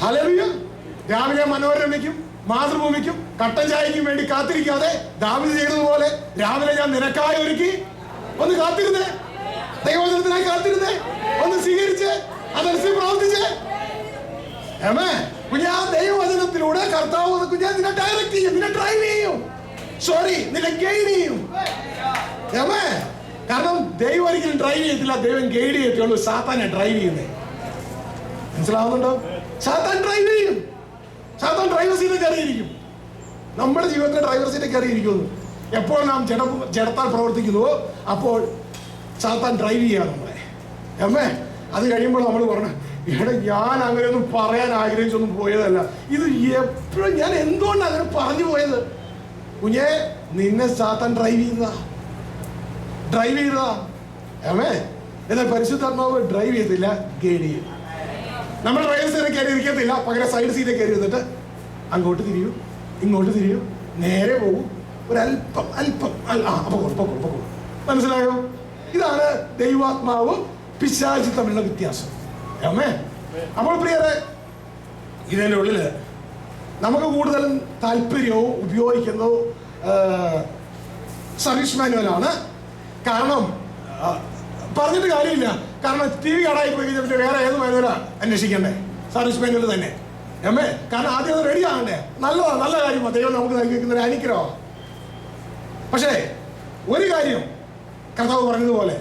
ഹല്ലേലൂയ. രാവിലെ മനോരമയ്ക്കും മാതൃഭൂമിക്കും കട്ടൻ ചായയ്ക്കും വേണ്ടി കാത്തിരിക്കാതെ ദാവീദ് ചെയ്തതുപോലെ രാവിലെ ഞാൻ നിനക്കായി ഒരുക്കി ഒന്ന് കാത്തിരുന്നേ, ദൈവവചനത്തിനായി കാത്തിരുന്നേ, ഒന്ന് സ്വീകരിച്ച് അതനുസരിച്ച് പ്രവർത്തിച്ചേ. കുഞ്ഞാ ദൈവവചനത്തിലൂടെ കർത്താവ് കുഞ്ഞാ നിന്നെ ഡയറക്റ്റ് ചെയ്യും, നിന്നെ ഡ്രൈവ് ചെയ്യും, നിന്നെ ഗൈഡ് ചെയ്യും. കാരണം ദൈവം ഒരിക്കലും ഡ്രൈവ് ചെയ്യത്തില്ല, ദൈവം ഗൈഡ് ചെയ്യത്തുള്ളൂ. സാത്താനെ ഡ്രൈവ് ചെയ്യുന്നേ. മനസ്സിലാവുന്നുണ്ടോ? സാത്താൻ ഡ്രൈവ് ചെയ്യും. സാത്താൻ ഡ്രൈവർ സീറ്റിൽ കയറിയിരിക്കും. നമ്മുടെ ജീവിതത്തിൽ ഡ്രൈവർ സീറ്റിൽ കയറിയിരിക്കുന്നു. എപ്പോൾ നാം ജഡത്താൽ പ്രവർത്തിക്കുന്നുവോ അപ്പോൾ സാത്താൻ ഡ്രൈവ് ചെയ്യാണ് നമ്മളെ. അത് കഴിയുമ്പോൾ നമ്മൾ പറഞ്ഞു, ഇവിടെ ഞാൻ അങ്ങനെയൊന്നും പറയാൻ ആഗ്രഹിച്ചൊന്നും പോയതല്ല. ഇത് എപ്പോഴും ഞാൻ എന്തുകൊണ്ടാണ് അങ്ങനെ പറഞ്ഞു പോയത്? കുഞ്ഞേ, നിന്നെ സാത്താൻ ഡ്രൈവ് ചെയ്തതാ. എന്നാൽ പരിശുദ്ധാത്മാവ് ഡ്രൈവ് ചെയ്തില്ല, ഗൈഡ് ചെയ്യും. നമ്മൾ ഡ്രൈവർ സീറ്റിൽ കയറി ഇരിക്കത്തില്ല, പകരം സൈഡ് സീറ്റിൽ കയറി ഇരുന്നിട്ട് അങ്ങോട്ട് തിരിയും, ഇങ്ങോട്ട് തിരിയും, നേരെ പോകും, ഒരല്പം പൊക്കോളൂ. മനസ്സിലായോ? ഇതാണ് ദൈവാത്മാവും പിശാചും തമ്മിലുള്ള വ്യത്യാസം. അപ്പോൾ പ്രിയരെ, ഇതിൻ്റെ ഉള്ളിൽ നമുക്ക് കൂടുതലും താല്പര്യവും ഉപയോഗിക്കുന്നതും സർവീസ് മാനുവലാണ്. കാരണം പറഞ്ഞിട്ട് കാര്യമില്ല. കാരണം TV കേടായി പോയി കഴിഞ്ഞാൽ പിന്നെ വേറെ ഏത് മാനുവലാ അന്വേഷിക്കണ്ടേ? സർവീസ് മാനുവൽ തന്നെ. കാരണം ആദ്യം അത് റെഡി ആകണ്ടേ? നല്ലതാണ്, നല്ല കാര്യമാണ്. ദൈവം നമുക്ക് നൽകിയിരിക്കുന്ന ഒരു അനുഗ്രഹമാണ്. പക്ഷേ ഒരു കാര്യം കർത്താവ് പറഞ്ഞതുപോലെ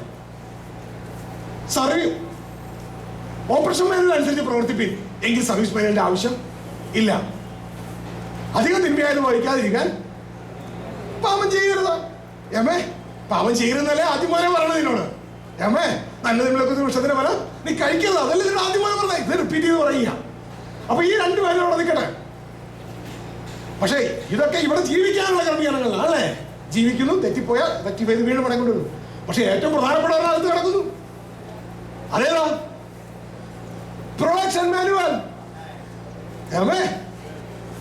ഓപ്പറേഷൻ മാനുവൽ അനുസരിച്ച് പ്രവർത്തിപ്പിൻ, എങ്കിൽ സർവീസ് മാനുവലിന്റെ ആവശ്യം ഇല്ല. അധികം തിന്മയായത് വഹിക്കാതിരിക്കാൻ പാപം ചെയ്യരുത്. പാപം ചെയ്യരുന്നല്ലേ ആദ്യം പോലെ പറയണത് നിന്നോട്. നല്ല തിന്മയൊക്കെ വൃക്ഷത്തിന്റെ ഫലം നീ കഴിക്കരുത്, അതല്ലേ നിങ്ങൾ ആദ്യം പോലെ പറഞ്ഞത്. ഇത് റിപ്പീറ്റ് ചെയ്ത് പറയുക. അപ്പൊ ഈ 2 മാനുവൽ അവിടെ നിൽക്കട്ടെ. പക്ഷേ ഇതൊക്കെ ഇവിടെ ജീവിക്കാനുള്ള ക്രമീകരണങ്ങളാണ് അല്ലേ? ജീവിക്കുന്നു, തെറ്റിപ്പോയാൽ തെറ്റിപ്പോയത് വീണ്ടും പടക്കൊണ്ടിരുന്നു. പക്ഷെ ഏറ്റവും പ്രധാനപ്പെട്ട ഒരാളത്ത് കിടക്കുന്നു. അതേതാ? Production manual.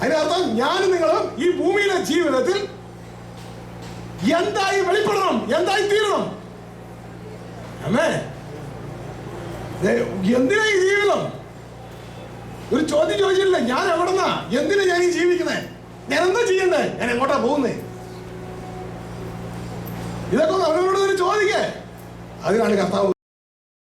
അതിനർത്ഥം ഞാനും നിങ്ങളും ഈ ഭൂമിയിലെ ജീവിതത്തിൽ എന്തായി വെളിപ്പെടണം, എന്തായി തീരണം. എന്തിനാ ഈ ജീവിതം? ഒരു ചോദ്യം ചോദിച്ചില്ല, ഞാൻ എവിടെന്നാ, എന്തിനാ ഞാൻ ഈ ജീവിക്കുന്നേ, ഞാൻ എന്താ ചെയ്യണ്ടേ, ഞാൻ എങ്ങോട്ടാ പോകുന്നേ? ഇതൊക്കെ അവനോട് ചോദിക്കേ. അതിനാണ് കർത്താവ്